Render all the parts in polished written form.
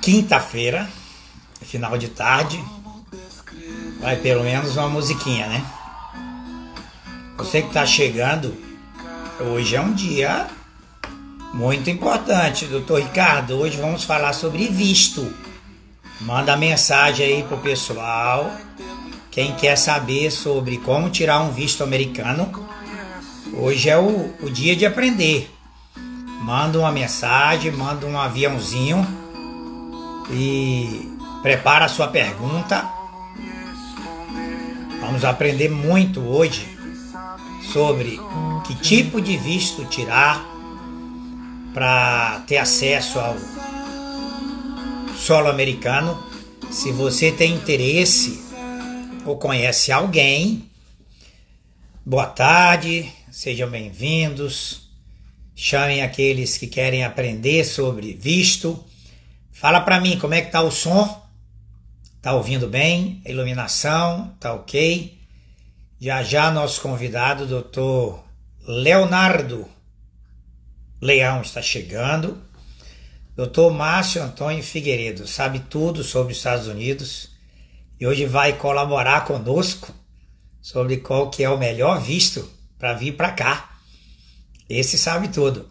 quinta-feira, final de tarde, vai pelo menos uma musiquinha, né? Você que tá chegando, hoje é um dia muito importante, doutor Ricardo. Hoje vamos falar sobre visto. Manda mensagem aí pro pessoal. Quem quer saber sobre como tirar um visto americano, hoje é o dia de aprender. Manda uma mensagem, manda um aviãozinho e prepara a sua pergunta. Vamos aprender muito hoje sobre que tipo de visto tirar para ter acesso ao solo americano. Se você tem interesse ou conhece alguém, boa tarde, sejam bem-vindos. Chamem aqueles que querem aprender sobre visto. Fala para mim como é que tá o som. Tá ouvindo bem? A iluminação tá ok? Já já nosso convidado, doutor Leonardo Leão, está chegando. Doutor Márcio Antônio Figueiredo sabe tudo sobre os Estados Unidos e hoje vai colaborar conosco sobre qual que é o melhor visto para vir para cá. Esse sabe tudo.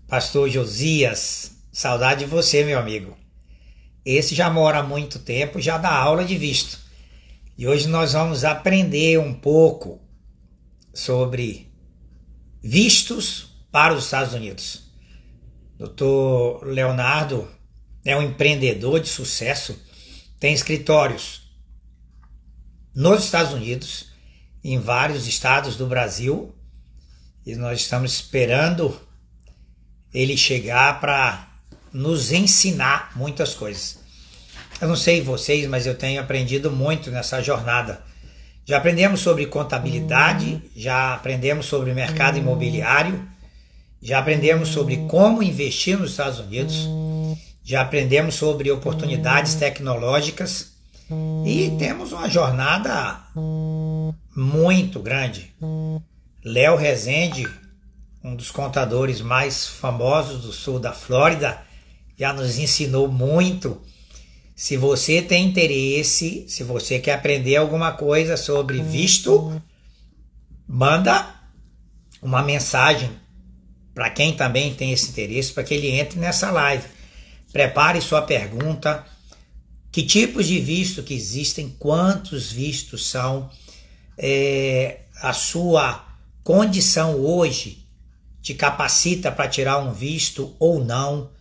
Pastor Josias, saudade de você, meu amigo. Esse já mora há muito tempo, já dá aula de visto. E hoje nós vamos aprender um pouco sobre vistos para os Estados Unidos. Dr. Leonardo é um empreendedor de sucesso, tem escritórios nos Estados Unidos, em vários estados do Brasil, e nós estamos esperando ele chegar para nos ensinar muitas coisas. Eu não sei vocês, mas eu tenho aprendido muito nessa jornada. Já aprendemos sobre contabilidade, já aprendemos sobre mercado imobiliário, já aprendemos sobre como investir nos Estados Unidos, já aprendemos sobre oportunidades tecnológicas e temos uma jornada muito grande. Léo Rezende, um dos contadores mais famosos do sul da Flórida, já nos ensinou muito. Se você tem interesse, se você quer aprender alguma coisa sobre visto, manda uma mensagem para quem também tem esse interesse, para que ele entre nessa live. Prepare sua pergunta. Que tipos de visto que existem? Quantos vistos são? A sua condição hoje te capacita para tirar um visto ou não?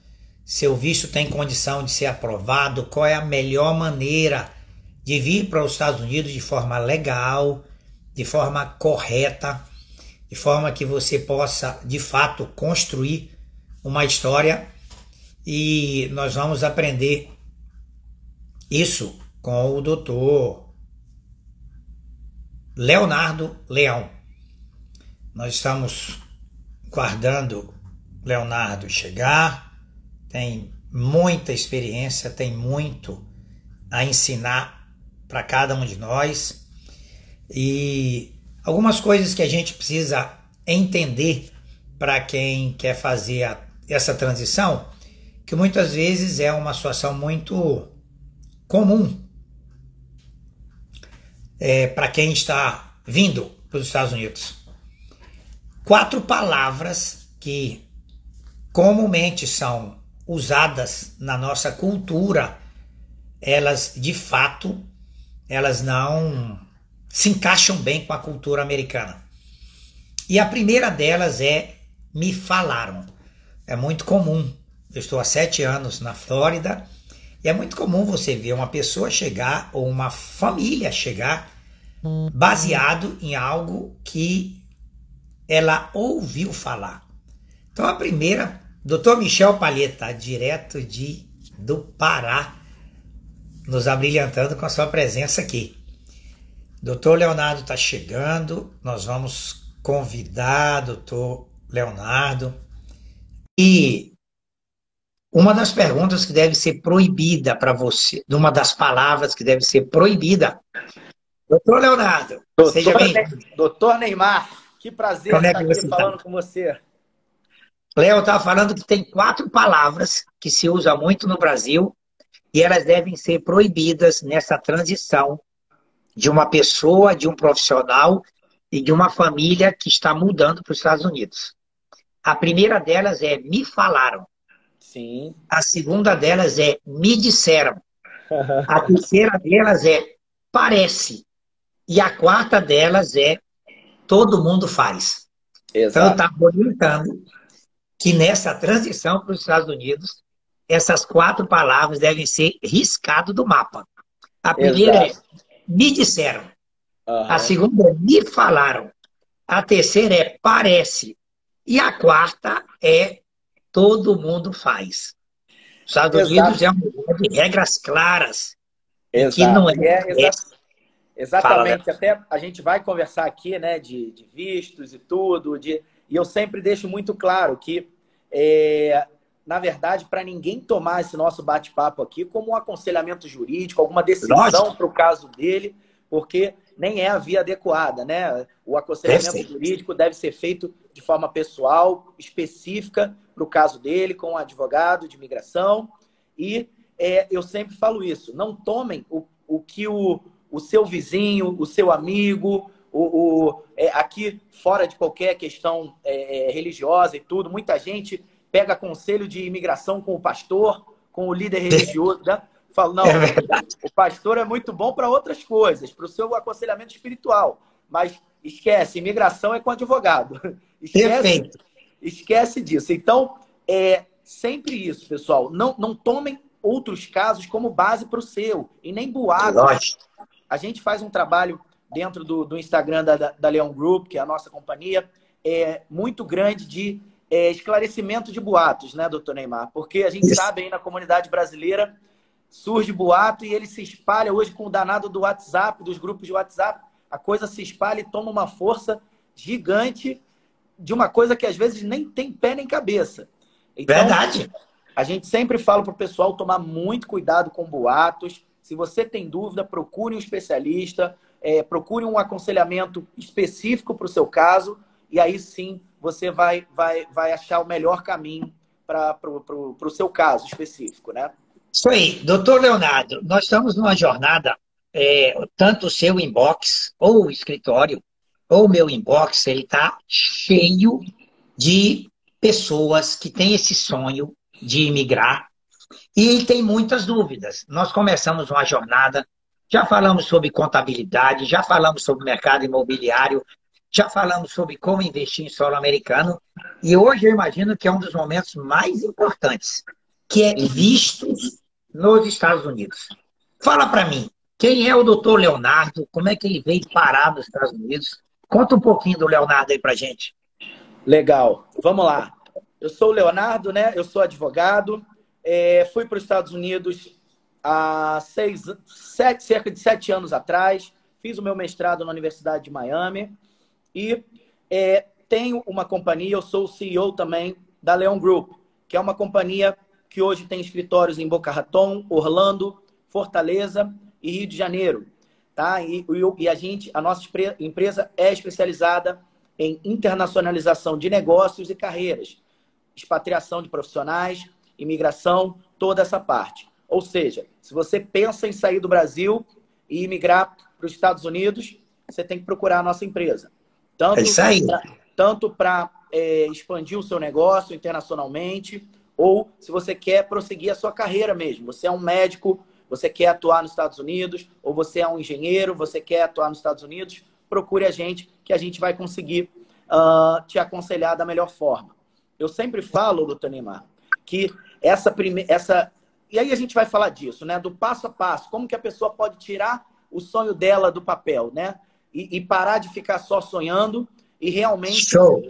Seu visto tem condição de ser aprovado? Qual é a melhor maneira de vir para os Estados Unidos de forma legal, de forma correta, de forma que você possa, de fato, construir uma história? E nós vamos aprender isso com o doutor Leonardo Leão. Nós estamos guardando Leonardo chegar, tem muita experiência, tem muito a ensinar para cada um de nós e algumas coisas que a gente precisa entender para quem quer fazer essa transição, que muitas vezes é uma situação muito comum para quem está vindo para os Estados Unidos. 4 palavras que comumente são usadas na nossa cultura, elas de fato, elas não se encaixam bem com a cultura americana. E a primeira delas é me falaram. É muito comum. Eu estou há 7 anos na Flórida e é muito comum você ver uma pessoa chegar ou uma família chegar baseado em algo que ela ouviu falar. Então a primeira, Dr. Michel Palheta, direto do Pará, nos abrilhantando com a sua presença aqui. Dr. Leonardo está chegando, nós vamos convidar Dr. Leonardo. E uma das perguntas que deve ser proibida para você, uma das palavras que deve ser proibida, Dr. Leonardo, seja bem-vindo. Doutor Neymar, que prazer Como é estar que aqui você falando tá? com você. Léo estava falando que tem 4 palavras que se usa muito no Brasil e elas devem ser proibidas nessa transição de uma pessoa, de um profissional e de uma família que está mudando para os Estados Unidos. A primeira delas é me falaram. Sim. A segunda delas é me disseram. A terceira delas é parece. E a quarta delas é todo mundo faz. Então, eu Exato. estava orientando que nessa transição para os Estados Unidos, essas 4 palavras devem ser riscadas do mapa. A primeira é Exato. me disseram. A Aham. segunda é me falaram. A terceira é parece. E a quarta é todo mundo faz. Os Estados Unidos Exato. é um lugar de regras claras e que não é. Exato. E é Fala, né? exatamente. Até a gente vai conversar aqui, né, de vistos e tudo, e eu sempre deixo muito claro que, na verdade, para ninguém tomar esse nosso bate-papo aqui como um aconselhamento jurídico, alguma decisão Lógico, para o caso dele, porque nem é a via adequada, né? O aconselhamento perfeito. jurídico deve ser feito de forma pessoal, específica para o caso dele, com um advogado de imigração. E eu sempre falo isso: não tomem o que o seu vizinho, o seu amigo, aqui fora de qualquer questão religiosa e tudo, muita gente pega conselho de imigração com o pastor, com o líder religioso, né? Fala, É não, verdade. o pastor é muito bom para outras coisas, para o seu aconselhamento espiritual, mas esquece, imigração é com advogado. Esquece, Perfeito. esquece disso. Então, sempre isso, pessoal. Não tomem outros casos como base para o seu, e nem boatos. Lógico. A gente faz um trabalho dentro do Instagram da Leon Group, que é a nossa companhia, muito grande de esclarecimento de boatos, né, doutor Neymar? Porque a gente Isso. sabe aí na comunidade brasileira surge boato e ele se espalha hoje com o danado do WhatsApp, dos grupos de WhatsApp, a coisa se espalha e toma uma força gigante de uma coisa que às vezes nem tem pé nem cabeça. Então, Verdade. a gente sempre fala para o pessoal tomar muito cuidado com boatos. Se você tem dúvida, procure um especialista, procure um aconselhamento específico para o seu caso, e aí sim você vai achar o melhor caminho para o seu caso específico, né? Isso aí. Doutor Leonardo, nós estamos numa jornada, tanto o seu inbox, ou o escritório, ou o meu inbox, ele está cheio de pessoas que têm esse sonho de imigrar e tem muitas dúvidas. Nós começamos uma jornada, já falamos sobre contabilidade, já falamos sobre mercado imobiliário, já falamos sobre como investir em solo americano, e hoje eu imagino que é um dos momentos mais importantes, que é vistos nos Estados Unidos. Fala para mim, quem é o doutor Leonardo? Como é que ele veio parar nos Estados Unidos? Conta um pouquinho do Leonardo aí para gente. Legal. Vamos lá. Eu sou o Leonardo, né? Eu sou advogado. Fui para os Estados Unidos há cerca de 7 anos atrás. Fiz o meu mestrado na Universidade de Miami. E tenho uma companhia, eu sou o CEO também da Leon Group, que é uma companhia que hoje tem escritórios em Boca Raton, Orlando, Fortaleza e Rio de Janeiro. Tá? A nossa empresa é especializada em internacionalização de negócios e carreiras, expatriação de profissionais, imigração, toda essa parte. Ou seja, se você pensa em sair do Brasil e imigrar para os Estados Unidos, você tem que procurar a nossa empresa. É isso aí. Tanto para expandir o seu negócio internacionalmente, ou se você quer prosseguir a sua carreira mesmo. Você é um médico, você quer atuar nos Estados Unidos, ou você é um engenheiro, você quer atuar nos Estados Unidos, procure a gente, que a gente vai conseguir te aconselhar da melhor forma. Eu sempre falo, doutor Neymar, que e aí a gente vai falar disso, né? Do passo a passo, como que a pessoa pode tirar o sonho dela do papel, né? E parar de ficar só sonhando e realmente Show.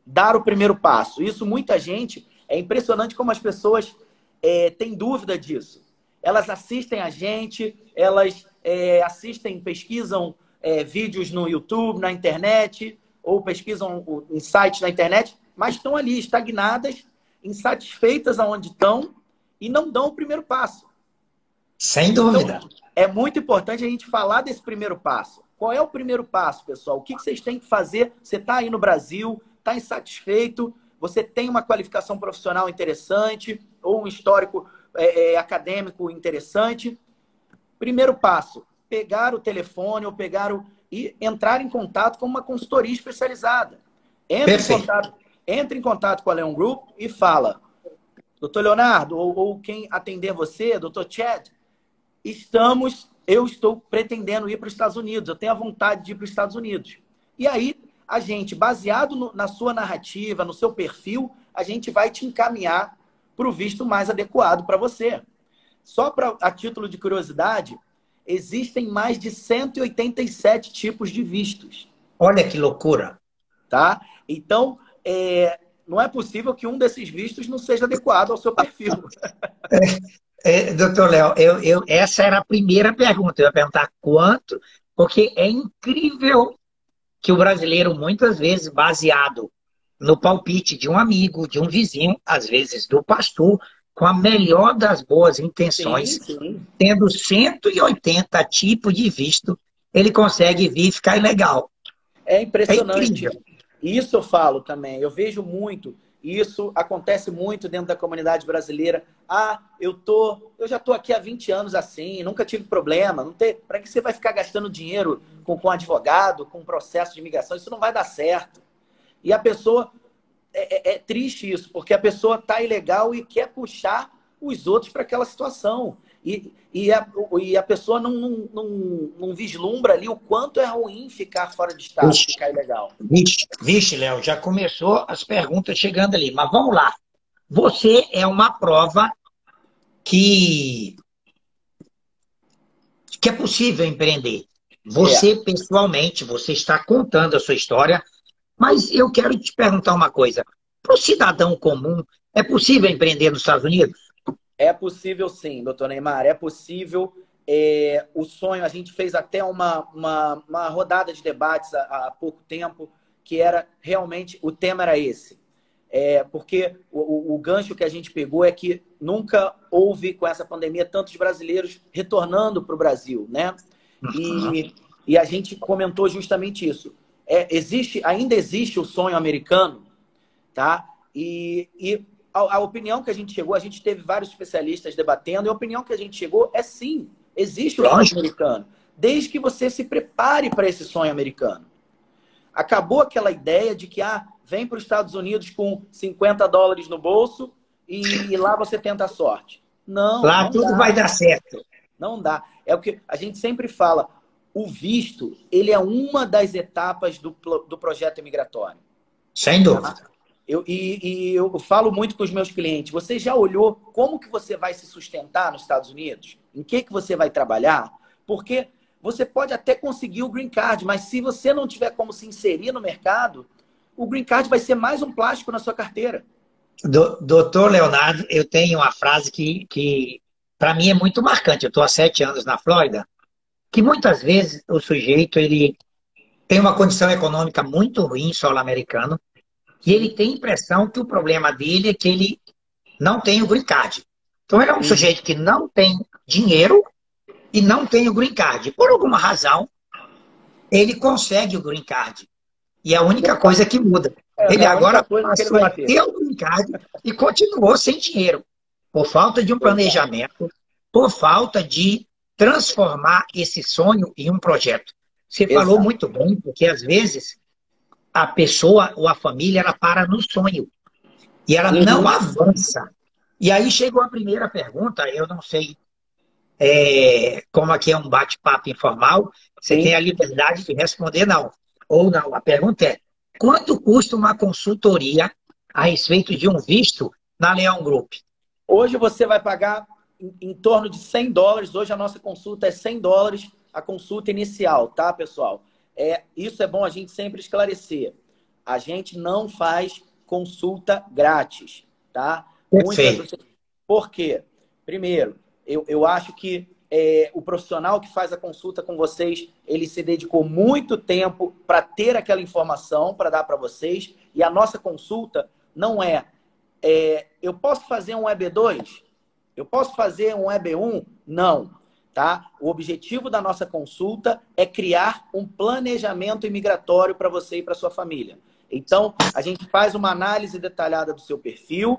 dar o primeiro passo. Isso muita gente, é impressionante como as pessoas têm dúvida disso. Elas assistem a gente, elas assistem, pesquisam vídeos no YouTube, na internet, ou pesquisam em sites na internet, mas estão ali estagnadas, insatisfeitas aonde estão e não dão o primeiro passo. Sem Então, dúvida. é muito importante a gente falar desse primeiro passo. Qual é o primeiro passo, pessoal? O que vocês têm que fazer? Você está aí no Brasil, está insatisfeito, você tem uma qualificação profissional interessante ou um histórico acadêmico interessante. Primeiro passo, pegar o telefone ou e entrar em contato com uma consultoria especializada. Entre em contato com a Leon Group e fala, doutor Leonardo, ou quem atender você, doutor Chad, eu estou pretendendo ir para os Estados Unidos, eu tenho a vontade de ir para os Estados Unidos. E aí, a gente, baseado na sua narrativa, no seu perfil, a gente vai te encaminhar para o visto mais adequado para você. Só a título de curiosidade, existem mais de 187 tipos de vistos. Olha que loucura. Tá? Então, não é possível que um desses vistos não seja adequado ao seu perfil. Doutor Léo, essa era a primeira pergunta. Eu ia perguntar quanto, porque é incrível que o brasileiro, muitas vezes, baseado no palpite de um amigo, de um vizinho, às vezes do pastor, com a melhor das boas intenções, tendo 180 tipos de visto, ele consegue vir e ficar ilegal. É impressionante. Isso eu falo também. Eu vejo muito. Isso acontece muito dentro da comunidade brasileira. Eu já estou aqui há 20 anos assim, nunca tive problema. Para que você vai ficar gastando dinheiro com advogado, com processo de imigração? Isso não vai dar certo. E a pessoa... É triste isso, porque a pessoa está ilegal e quer puxar os outros para aquela situação. E a pessoa não vislumbra ali o quanto é ruim ficar fora de estado, ficar ilegal. Vixe, Léo, já começou as perguntas chegando ali. Mas vamos lá. Você é uma prova que é possível empreender. Você, pessoalmente, você está contando a sua história, mas eu quero te perguntar uma coisa. Para o cidadão comum, é possível empreender nos Estados Unidos? É possível sim, doutor Neymar. É possível. O sonho, a gente fez até uma rodada de debates há pouco tempo, que era realmente, o tema era esse. Porque o gancho que a gente pegou é que nunca houve, com essa pandemia, tantos brasileiros retornando para o Brasil, né? E a gente comentou justamente isso. Ainda existe o sonho americano, tá? E a opinião que a gente chegou, a gente teve vários especialistas debatendo, e a opinião que a gente chegou é sim, existe o sonho americano, desde que você se prepare para esse sonho americano. Acabou aquela ideia de que vem para os Estados Unidos com $50 no bolso e lá você tenta a sorte. Não, lá tudo vai dar certo. Não dá. É o que a gente sempre fala. O visto, ele é uma das etapas do projeto imigratório. Sem dúvida. Tá? Eu falo muito com os meus clientes. Você já olhou como que você vai se sustentar nos Estados Unidos? Em que você vai trabalhar? Porque você pode até conseguir o green card, mas se você não tiver como se inserir no mercado, o green card vai ser mais um plástico na sua carteira. Doutor Leonardo, eu tenho uma frase que para mim é muito marcante. Eu estou há 7 anos na Flórida, que muitas vezes o sujeito ele tem uma condição econômica muito ruim, solo americano, e ele tem a impressão que o problema dele é que ele não tem o green card. Então ele é um sujeito que não tem dinheiro e não tem o green card. Por alguma razão, ele consegue o green card. E é a única coisa que muda. Ele agora passou a ter o green card e continuou sem dinheiro. Por falta de um planejamento, por falta de transformar esse sonho em um projeto. Você falou muito bem, porque às vezes a pessoa ou a família, ela para no sonho. E ela não avança. E aí chegou a primeira pergunta, eu não sei como aqui é um bate-papo informal, você tem a liberdade de responder não. Ou não. A pergunta é, quanto custa uma consultoria a respeito de um visto na Leon Group? Hoje você vai pagar em torno de $100. Hoje a nossa consulta é $100, a consulta inicial, tá, pessoal? Isso é bom a gente sempre esclarecer. A gente não faz consulta grátis, tá? Por quê? Primeiro, eu acho que o profissional que faz a consulta com vocês, ele se dedicou muito tempo para ter aquela informação para dar para vocês. E a nossa consulta não eu posso fazer um EB2? Eu posso fazer um EB1? Não. Tá? O objetivo da nossa consulta é criar um planejamento imigratório para você e para sua família. Então, a gente faz uma análise detalhada do seu perfil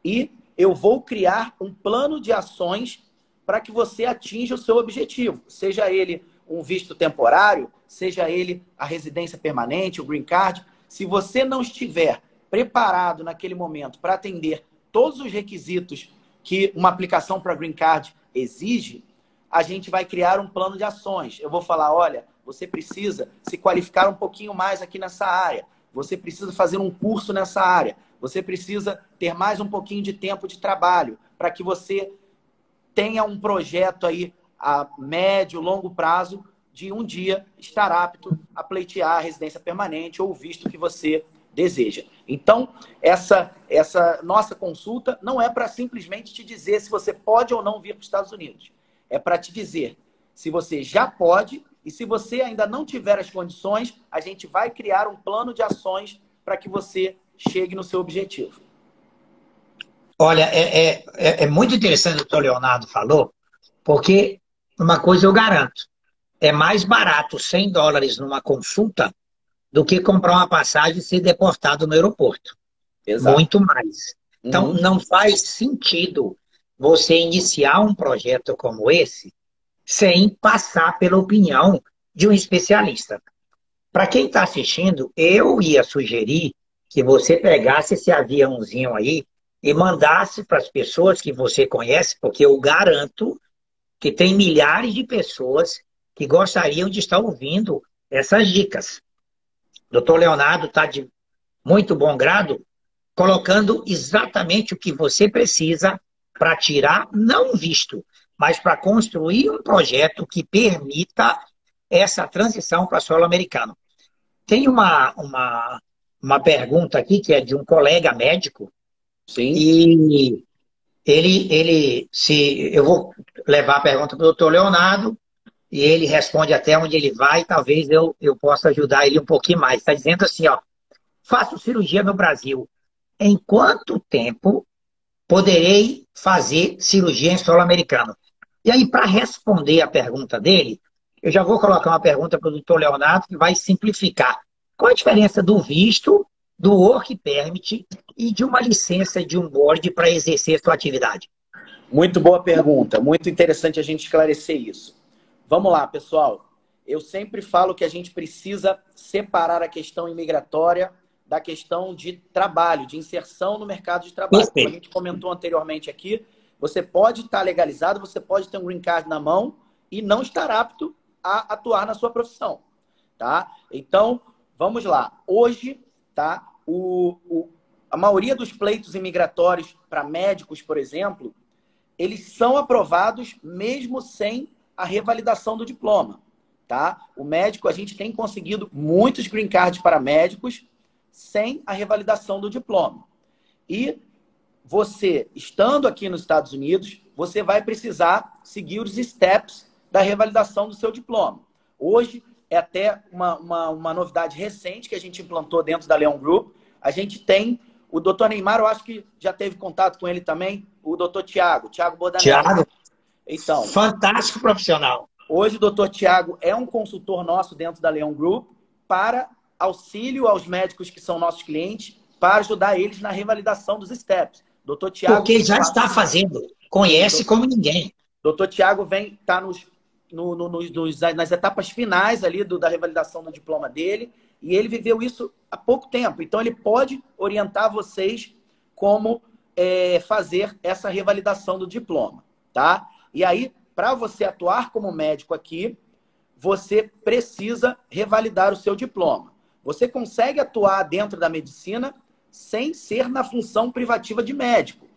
e eu vou criar um plano de ações para que você atinja o seu objetivo. Seja ele um visto temporário, seja ele a residência permanente, o green card. Se você não estiver preparado naquele momento para atender todos os requisitos que uma aplicação para green card exige, a gente vai criar um plano de ações. Eu vou falar, olha, você precisa se qualificar um pouquinho mais aqui nessa área. Você precisa fazer um curso nessa área. Você precisa ter mais um pouquinho de tempo de trabalho para que você tenha um projeto aí a médio, longo prazo de um dia estar apto a pleitear a residência permanente ou o visto que você deseja. Então, essa nossa consulta não é para simplesmente te dizer se você pode ou não vir para os Estados Unidos. É para te dizer se você já pode e se você ainda não tiver as condições, a gente vai criar um plano de ações para que você chegue no seu objetivo. Olha, é muito interessante o que o doutor Leonardo falou, porque uma coisa eu garanto, é mais barato US$ 100 numa consulta do que comprar uma passagem e ser deportado no aeroporto. Exato. Muito mais. Então, não faz sentido você iniciar um projeto como esse sem passar pela opinião de um especialista. Para quem está assistindo, eu ia sugerir que você pegasse esse aviãozinho aí e mandasse para as pessoas que você conhece, porque eu garanto que tem milhares de pessoas que gostariam de estar ouvindo essas dicas. Doutor Leonardo está de muito bom grado, colocando exatamente o que você precisa para tirar, não um visto, mas para construir um projeto que permita essa transição para solo americano. Tem uma pergunta aqui que é de um colega médico. Sim. E eu vou levar a pergunta para o doutor Leonardo e ele responde até onde ele vai, talvez eu possa ajudar ele um pouquinho mais. Está dizendo assim, ó, faço cirurgia no Brasil. Em quanto tempo poderei fazer cirurgia em solo americano? E aí, para responder a pergunta dele, eu já vou colocar uma pergunta para o doutor Leonardo que vai simplificar. Qual a diferença do visto, do work permit e de uma licença de um board para exercer sua atividade? Muito boa pergunta. Muito interessante a gente esclarecer isso. Vamos lá, pessoal. Eu sempre falo que a gente precisa separar a questão imigratória da questão de trabalho, de inserção no mercado de trabalho. Como a gente comentou anteriormente aqui, você pode estar legalizado, você pode ter um green card na mão e não estar apto a atuar na sua profissão, tá? Então, vamos lá. Hoje, tá? A maioria dos pleitos imigratórios para médicos, por exemplo, eles são aprovados mesmo sem a revalidação do diploma, tá? O médico, a gente tem conseguido muitos green cards para médicos sem a revalidação do diploma. E você, estando aqui nos Estados Unidos, você vai precisar seguir os steps da revalidação do seu diploma. Hoje, é até uma novidade recente que a gente implantou dentro da Leon Group. A gente tem o doutor Neymar, eu acho que já teve contato com ele também, o doutor Tiago Bordanelli. Tiago, então, fantástico profissional. Hoje o doutor Tiago é um consultor nosso dentro da Leon Group para auxílio aos médicos que são nossos clientes, para ajudar eles na revalidação dos steps. Doutor Tiago, porque já está fazendo, conhece como ninguém. Doutor Tiago está nas etapas finais ali da revalidação do diploma dele, e ele viveu isso há pouco tempo. Então, ele pode orientar vocês como fazer essa revalidação do diploma, tá? E aí, para você atuar como médico aqui, você precisa revalidar o seu diploma. Você consegue atuar dentro da medicina sem ser na função privativa de médico.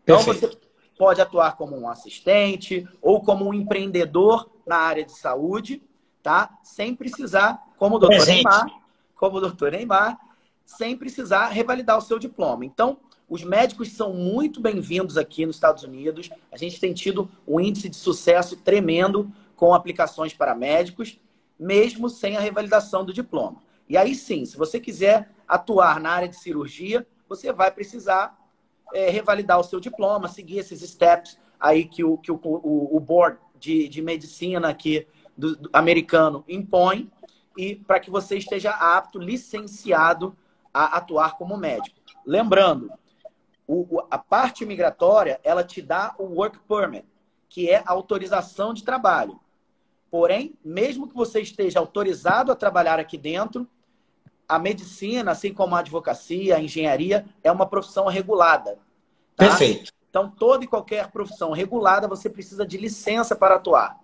Então, Perfeito. Você pode atuar como um assistente ou como um empreendedor na área de saúde, tá? Sem precisar, como o doutor Neymar, sem precisar revalidar o seu diploma. Então, os médicos são muito bem-vindos aqui nos Estados Unidos. A gente tem tido um índice de sucesso tremendo com aplicações para médicos, mesmo sem a revalidação do diploma. E aí sim, se você quiser atuar na área de cirurgia, você vai precisar revalidar o seu diploma, seguir esses steps aí que o board de medicina aqui do americano impõe, e para que você esteja apto, licenciado a atuar como médico. Lembrando, a parte migratória, ela te dá o work permit, que é a autorização de trabalho. Porém, mesmo que você esteja autorizado a trabalhar aqui dentro, a medicina, assim como a advocacia, a engenharia, é uma profissão regulada. Tá? Perfeito. Então, toda e qualquer profissão regulada, você precisa de licença para atuar.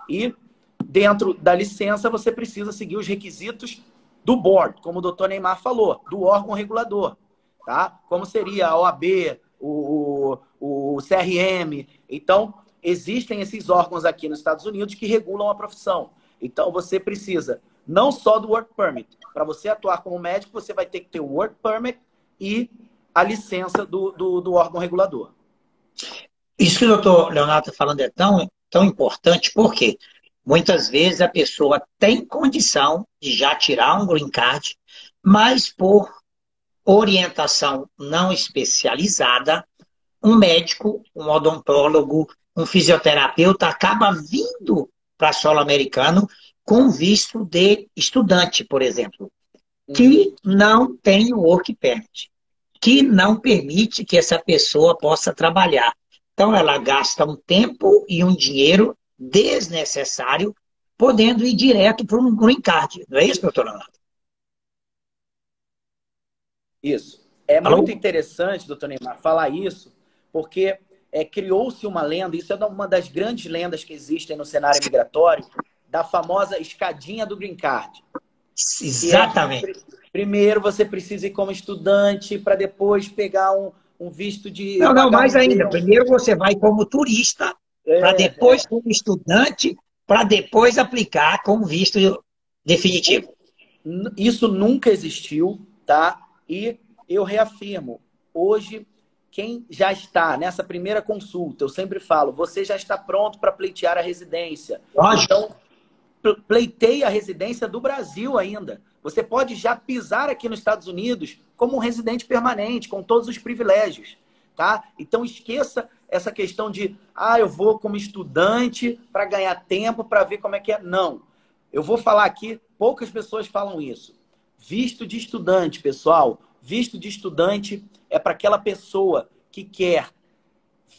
E dentro da licença, você precisa seguir os requisitos do board, como o doutor Neymar falou, do órgão regulador. Tá? Como seria a OAB, o CRM. Então, existem esses órgãos aqui nos Estados Unidos que regulam a profissão. Então, você precisa não só do work permit. Para você atuar como médico, você vai ter que ter o work permit e a licença do órgão regulador. Isso que o doutor Leonardo está falando é tão importante, porque muitas vezes a pessoa tem condição de já tirar um green card, mas por orientação não especializada, um médico, um odontólogo, um fisioterapeuta acaba vindo para solo americano com visto de estudante, por exemplo, que não tem o work permit, que não permite que essa pessoa possa trabalhar. Então, ela gasta um tempo e um dinheiro desnecessário, podendo ir direto para um green card. Não é isso, doutor Leonardo? Isso. É Alô? muito interessante, doutor Neymar, falar isso, porque criou-se uma lenda, isso é uma das grandes lendas que existem no cenário migratório, da famosa escadinha do green card. Exatamente. Primeiro você precisa ir como estudante para depois pegar um visto de... Não, mais ainda. Primeiro você vai como turista, para depois como estudante, para depois aplicar como visto definitivo. Isso nunca existiu, tá? E eu reafirmo, hoje, quem já está nessa primeira consulta, eu sempre falo, você já está pronto para pleitear a residência. Lógico. Então, pleiteie a residência do Brasil ainda. Você pode já pisar aqui nos Estados Unidos como um residente permanente, com todos os privilégios, tá? Então, esqueça essa questão de, eu vou como estudante para ganhar tempo, para ver como é que é. Não. Eu vou falar aqui, poucas pessoas falam isso. Visto de estudante, pessoal. Visto de estudante é para aquela pessoa que quer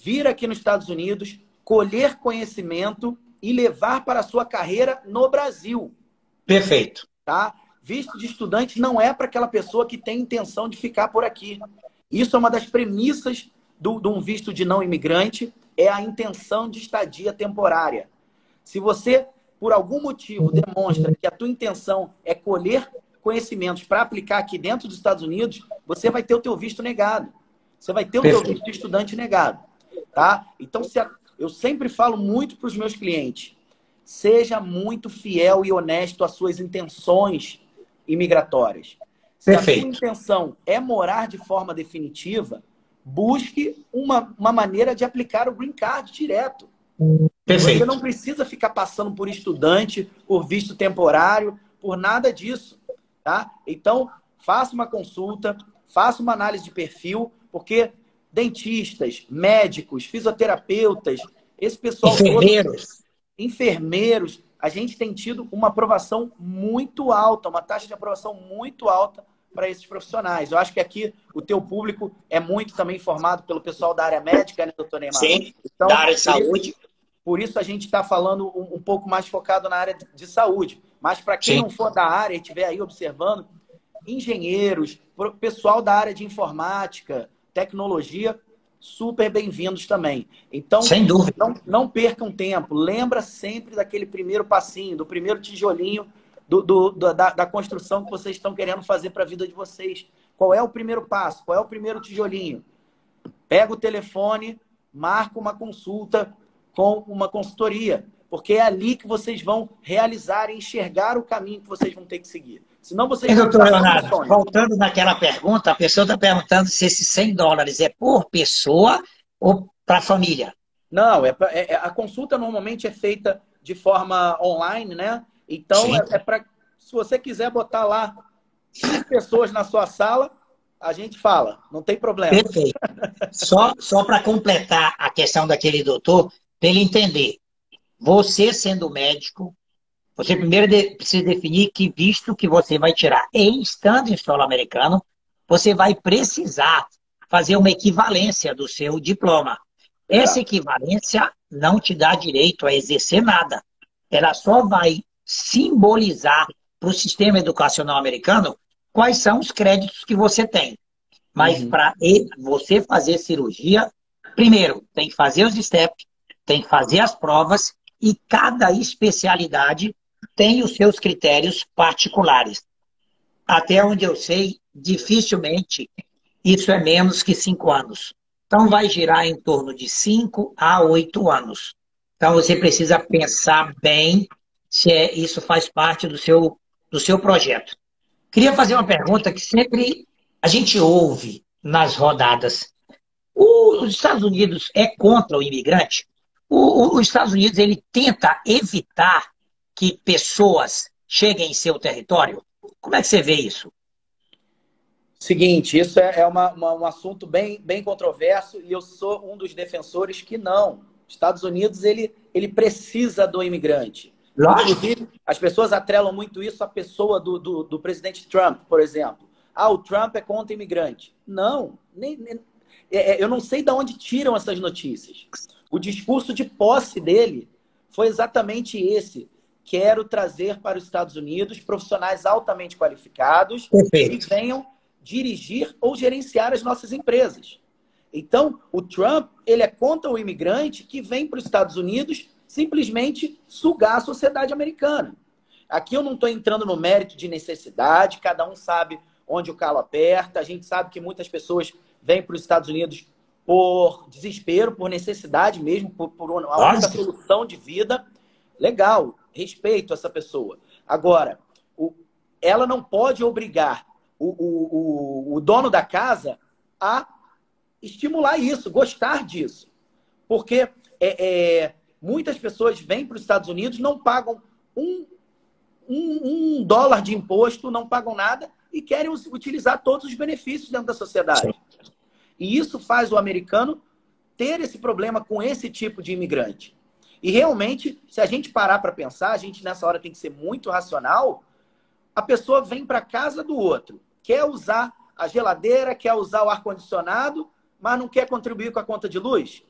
vir aqui nos Estados Unidos, colher conhecimento e levar para a sua carreira no Brasil. Perfeito. Tá? Visto de estudante não é para aquela pessoa que tem intenção de ficar por aqui. Isso é uma das premissas de um visto de não imigrante, é a intenção de estadia temporária. Se você, por algum motivo, demonstra que a tua intenção é colher conhecimentos para aplicar aqui dentro dos Estados Unidos, você vai ter o teu visto negado. Você vai ter o teu visto de estudante negado. Tá? Então, eu sempre falo muito para os meus clientes, seja muito fiel e honesto às suas intenções imigratórias. Se Perfeito. a sua intenção é morar de forma definitiva, busque uma maneira de aplicar o green card direto. Perfeito. Você não precisa ficar passando por estudante, por visto temporário, por nada disso. Tá? Então, faça uma consulta, faça uma análise de perfil, porque dentistas, médicos, fisioterapeutas, esse pessoal enfermeiros, a gente tem tido uma aprovação muito alta, uma taxa de aprovação muito alta para esses profissionais. Eu acho que aqui o teu público é muito também formado pelo pessoal da área médica, né, doutor Neymar? Sim, então, da área de saúde. Por isso a gente está falando um pouco mais focado na área de saúde. Mas para quem não for da área e estiver aí observando, engenheiros, pessoal da área de informática, tecnologia, super bem-vindos também. Então, sem dúvida, não percam tempo. Lembra sempre daquele primeiro passinho, do primeiro tijolinho da construção que vocês estão querendo fazer para a vida de vocês. Qual é o primeiro passo? Qual é o primeiro tijolinho? Pega o telefone, marca uma consulta com uma consultoria, porque é ali que vocês vão realizar e enxergar o caminho que vocês vão ter que seguir. Senão vocês vão doutor Leonardo, voltando naquela pergunta, a pessoa está perguntando se esses $100 é por pessoa ou para a família. Não, a consulta normalmente é feita de forma online, né? Então, se você quiser botar lá 15 pessoas na sua sala, a gente fala, não tem problema. Perfeito. Só para completar a questão daquele doutor, para ele entender. Você sendo médico, você primeiro precisa definir que visto que você vai tirar. E estando em solo americano, você vai precisar fazer uma equivalência do seu diploma. Essa Exato. equivalência não te dá direito a exercer nada. Ela só vai simbolizar para o sistema educacional americano quais são os créditos que você tem. Mas Uhum. para você fazer cirurgia, primeiro, tem que fazer os steps, tem que fazer as provas e cada especialidade tem os seus critérios particulares. Até onde eu sei, dificilmente isso é menos que 5 anos. Então, vai girar em torno de 5 a 8 anos. Então, você precisa pensar bem se isso faz parte do seu projeto. Queria fazer uma pergunta que sempre a gente ouve nas rodadas. Os Estados Unidos é contra o imigrante? Os Estados Unidos ele tenta evitar que pessoas cheguem em seu território? Como é que você vê isso? Seguinte, isso é um assunto bem controverso e eu sou um dos defensores que não. Estados Unidos, ele precisa do imigrante. Lógico. Inclusive, as pessoas atrelam muito isso à pessoa do presidente Trump, por exemplo. Ah, o Trump é contra imigrante. Não, eu não sei de onde tiram essas notícias. O discurso de posse dele foi exatamente esse. Quero trazer para os Estados Unidos profissionais altamente qualificados que Perfeito. venham dirigir ou gerenciar as nossas empresas. Então, o Trump, ele é contra o imigrante que vem para os Estados Unidos simplesmente sugar a sociedade americana. Aqui eu não estou entrando no mérito de necessidade, cada um sabe onde o calo aperta, a gente sabe que muitas pessoas vêm para os Estados Unidos por desespero, por necessidade mesmo, por uma única Lógico. solução de vida. Legal, respeito essa pessoa. Agora, ela não pode obrigar o dono da casa a estimular isso, gostar disso. Porque muitas pessoas vêm para os Estados Unidos, não pagam um dólar de imposto, não pagam nada e querem utilizar todos os benefícios dentro da sociedade. Sim. E isso faz o americano ter esse problema com esse tipo de imigrante. E realmente, se a gente parar para pensar, a gente nessa hora tem que ser muito racional. A pessoa vem para a casa do outro, quer usar a geladeira, quer usar o ar-condicionado, mas não quer contribuir com a conta de luz.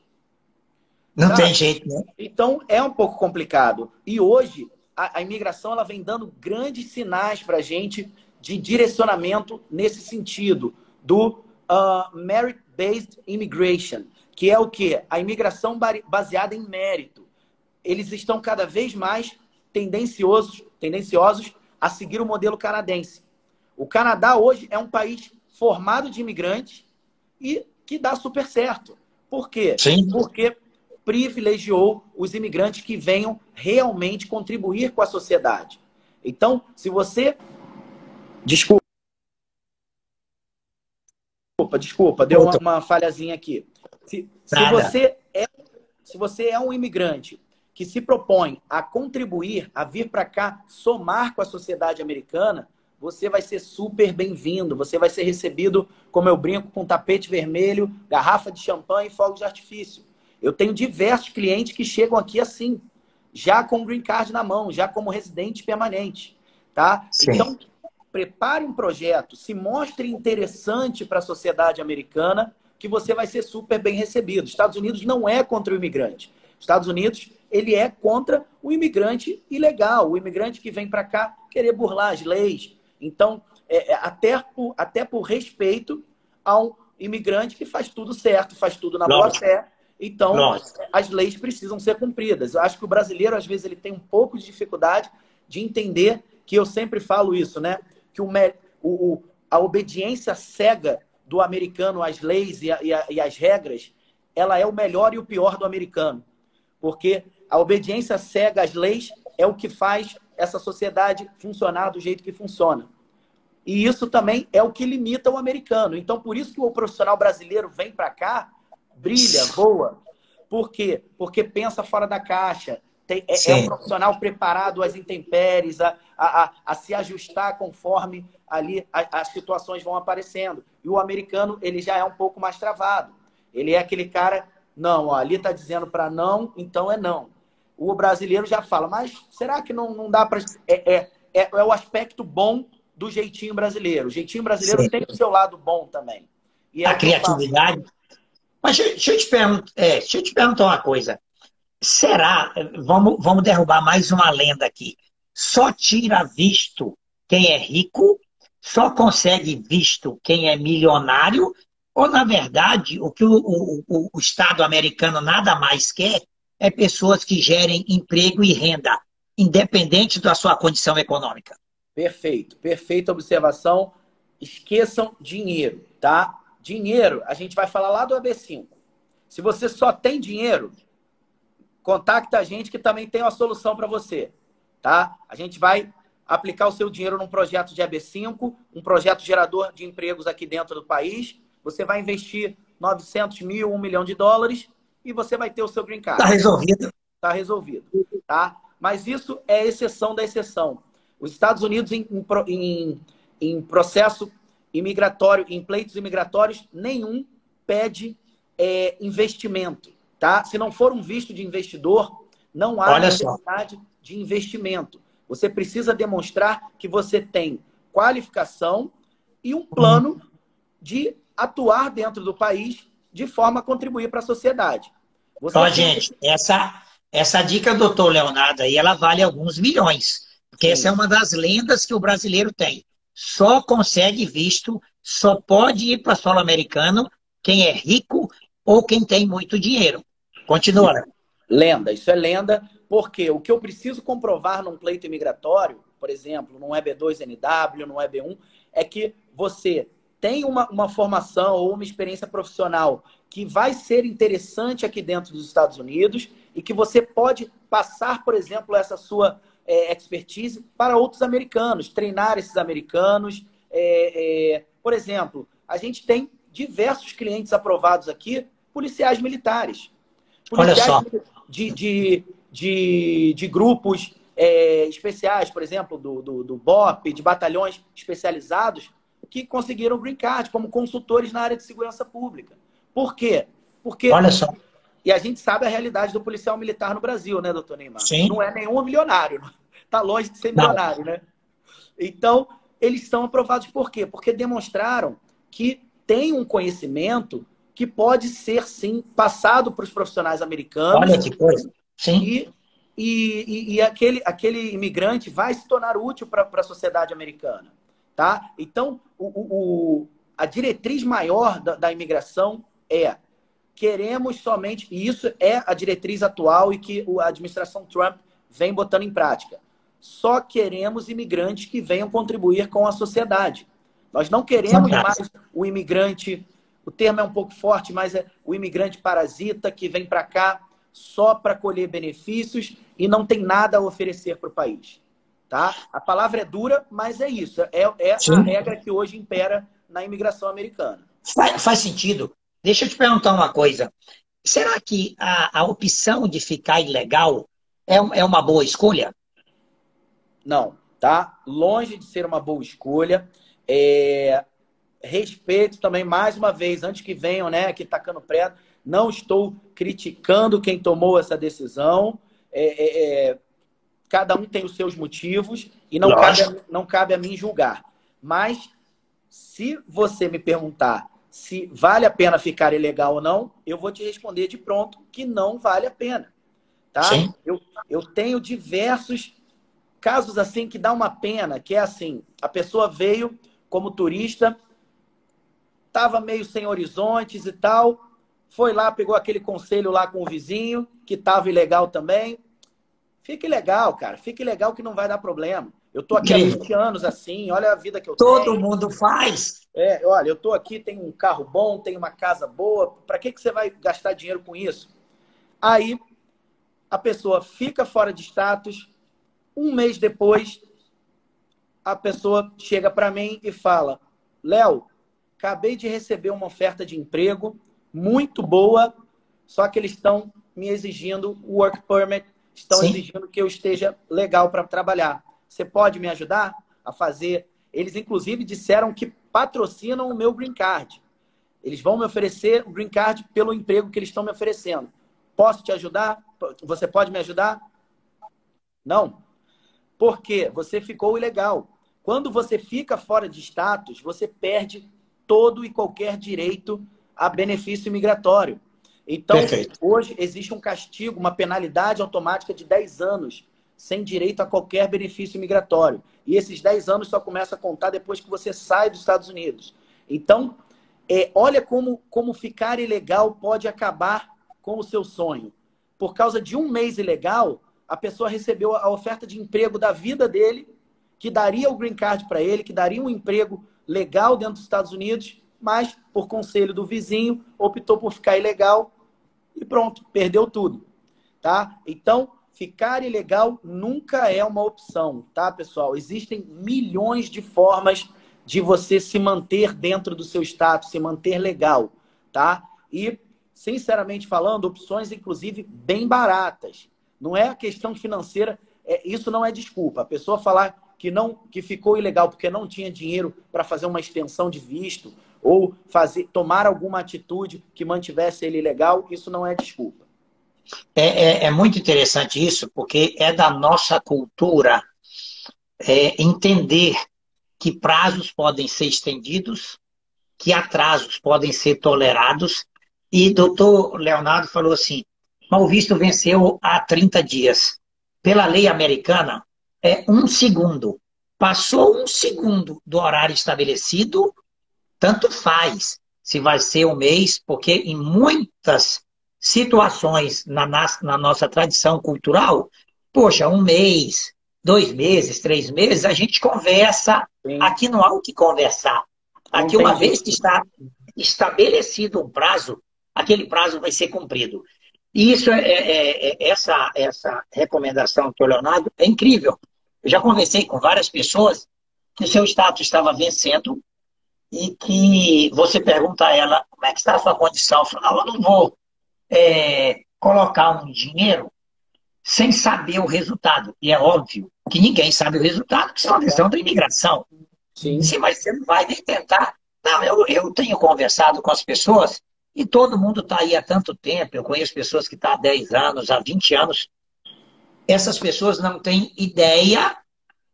Não Sabe? tem jeito, né? Então, é um pouco complicado. E hoje, a imigração ela vem dando grandes sinais para a gente de direcionamento nesse sentido, do Merit-Based Immigration, que é o quê? A imigração baseada em mérito. Eles estão cada vez mais tendenciosos a seguir o modelo canadense. O Canadá hoje é um país formado de imigrantes e que dá super certo. Por quê? Sim. Porque privilegiou os imigrantes que venham realmente contribuir com a sociedade. Então, se você... Desculpa, deu uma falhazinha aqui. Se você é um imigrante que se propõe a contribuir, a vir para cá, somar com a sociedade americana, você vai ser super bem-vindo. Você vai ser recebido, como eu brinco, com tapete vermelho, garrafa de champanhe e fogos de artifício. Eu tenho diversos clientes que chegam aqui assim, já com o green card na mão, já como residente permanente. Tá? Sim. Então, prepare um projeto, se mostre interessante para a sociedade americana, que você vai ser super bem recebido. Estados Unidos não é contra o imigrante. Estados Unidos, ele é contra o imigrante ilegal, o imigrante que vem para cá querer burlar as leis. Então, até por respeito ao imigrante que faz tudo certo, faz tudo na boa fé. Então, as leis precisam ser cumpridas. Eu acho que o brasileiro, às vezes, ele tem um pouco de dificuldade de entender que eu sempre falo isso, né? Que a obediência cega do americano às leis e às regras, ela é o melhor e o pior do americano. Porque a obediência cega às leis é o que faz essa sociedade funcionar do jeito que funciona. E isso também é o que limita o americano. Então, por isso que o profissional brasileiro vem para cá, brilha, voa. Por quê? Porque pensa fora da caixa. É um profissional preparado às intempéries, a se ajustar conforme ali as situações vão aparecendo. E o americano, ele já é um pouco mais travado. Ele é aquele cara, não, ó, ali está dizendo para não, então é não. O brasileiro já fala, mas será que não dá para... É o aspecto bom do jeitinho brasileiro. O jeitinho brasileiro Sim. tem o seu lado bom também. E é A o que eu faço. criatividade. Mas deixa eu te perguntar uma coisa. Será, vamos derrubar mais uma lenda aqui. Só tira visto quem é rico? Só consegue visto quem é milionário? Ou, na verdade, o que o Estado americano nada mais quer é pessoas que gerem emprego e renda, independente da sua condição econômica? Perfeito, perfeita observação. Esqueçam dinheiro, tá? Dinheiro, a gente vai falar lá do AB5. Se você só tem dinheiro, contacta a gente que também tem uma solução para você, tá? A gente vai aplicar o seu dinheiro num projeto de AB5, um projeto gerador de empregos aqui dentro do país. Você vai investir 900 mil, US$ 1 milhão e você vai ter o seu green card. Está resolvido. Está resolvido, tá? Mas isso é exceção da exceção. Os Estados Unidos, em processo imigratório, em pleitos imigratórios, nenhum pede investimento, tá? Se não for um visto de investidor, não há necessidade de investimento. Você precisa demonstrar que você tem qualificação e um plano de atuar dentro do país de forma a contribuir para a sociedade. Gente, essa dica do doutor Leonardo aí, ela vale alguns milhões. Porque essa é uma das lendas que o brasileiro tem. Só consegue visto, só pode ir para solo americano quem é rico ou quem tem muito dinheiro. Continua. Lenda, isso é lenda, porque o que eu preciso comprovar num pleito imigratório, por exemplo, num EB2NW, num EB1, é que você tem uma formação ou uma experiência profissional que vai ser interessante aqui dentro dos Estados Unidos e que você pode passar, por exemplo, essa sua expertise para outros americanos, treinar esses americanos. Por exemplo, a gente tem diversos clientes aprovados aqui, policiais militares. Policiais de grupos especiais, por exemplo, do BOP, de batalhões especializados, que conseguiram green card como consultores na área de segurança pública. Por quê? Porque... Olha só. E a gente sabe a realidade do policial militar no Brasil, né, doutor Neymar? Sim. Não é nenhum milionário. Está longe de ser milionário, né? Então, eles são aprovados por quê? Porque demonstraram que tem um conhecimento que pode ser, sim, passado para os profissionais americanos. Olha que coisa. Sim. E aquele imigrante vai se tornar útil para a sociedade americana. Tá? Então, a diretriz maior da imigração é: queremos somente, e isso é a diretriz atual e que a administração Trump vem botando em prática, só queremos imigrantes que venham contribuir com a sociedade. Nós não queremos mais o imigrante, o termo é um pouco forte, mas é o imigrante parasita que vem para cá só para colher benefícios e não tem nada a oferecer para o país. Tá? A palavra é dura, mas é isso. É a regra que hoje impera na imigração americana. Faz sentido. Deixa eu te perguntar uma coisa. Será que a opção de ficar ilegal é uma boa escolha? Não, tá? Longe de ser uma boa escolha. Respeito também, mais uma vez, antes que venham, né, aqui tacando preto, não estou criticando quem tomou essa decisão. Cada um tem os seus motivos e não cabe a mim julgar. Mas, se você me perguntar se vale a pena ficar ilegal ou não, eu vou te responder de pronto que não vale a pena. Tá? Sim. Eu tenho diversos casos assim que dá uma pena, que é assim, a pessoa veio como turista, estava meio sem horizontes e tal, foi lá, pegou aquele conselho lá com o vizinho, que estava ilegal também. Fique legal, cara. Fique legal que não vai dar problema. Eu tô aqui há 20 anos assim, olha a vida que eu tenho. Todo mundo faz. Olha, eu tô aqui, tenho um carro bom, tenho uma casa boa. Para que você vai gastar dinheiro com isso? Aí, a pessoa fica fora de status. Um mês depois, a pessoa chega para mim e fala: Léo, acabei de receber uma oferta de emprego muito boa, só que eles estão me exigindo o work permit, estão exigindo que eu esteja legal para trabalhar. Você pode me ajudar a fazer? Eles, inclusive, disseram que patrocinam o meu green card. Eles vão me oferecer o green card pelo emprego que eles estão me oferecendo. Posso te ajudar? Você pode me ajudar? Não. Por quê? Você ficou ilegal. Quando você fica fora de status, você perde todo e qualquer direito a benefício migratório. Então, Perfeito. hoje existe um castigo, uma penalidade automática de 10 anos, sem direito a qualquer benefício migratório. E esses 10 anos só começa a contar depois que você sai dos Estados Unidos. Então, olha como ficar ilegal pode acabar com o seu sonho. Por causa de um mês ilegal, a pessoa recebeu a oferta de emprego da vida dele, que daria o green card para ele, que daria um emprego legal dentro dos Estados Unidos, mas, por conselho do vizinho, optou por ficar ilegal e pronto, perdeu tudo. Tá? Então, ficar ilegal nunca é uma opção, tá, pessoal? Existem milhões de formas de você se manter dentro do seu status, se manter legal, tá? E, sinceramente falando, opções, inclusive, bem baratas. Não é a questão financeira, isso não é desculpa. A pessoa falar que ficou ilegal porque não tinha dinheiro para fazer uma extensão de visto ou tomar alguma atitude que mantivesse ele ilegal, isso não é desculpa. É muito interessante isso, porque é da nossa cultura entender que prazos podem ser estendidos, que atrasos podem ser tolerados. E doutor Leonardo falou assim, mas o visto venceu há 30 dias. Pela lei americana, é 1 segundo. Passou 1 segundo do horário estabelecido, tanto faz se vai ser 1 mês, porque em muitas situações na nossa tradição cultural, poxa, 1 mês, 2 meses, 3 meses, a gente conversa. Sim. Aqui não há o que conversar. Aqui, uma vez que está estabelecido um prazo, aquele prazo vai ser cumprido. E isso essa recomendação do Leonardo é incrível. Eu já conversei com várias pessoas que o seu status estava vencendo e que você pergunta a ela como é que está a sua condição. Eu falo, eu não vou colocar um dinheiro sem saber o resultado. E é óbvio que ninguém sabe o resultado, que isso é uma questão da imigração. Sim. Sim, mas você não vai nem tentar. Não, eu tenho conversado com as pessoas e todo mundo está aí há tanto tempo. Eu conheço pessoas que estão há 10 anos, há 20 anos. Essas pessoas não têm ideia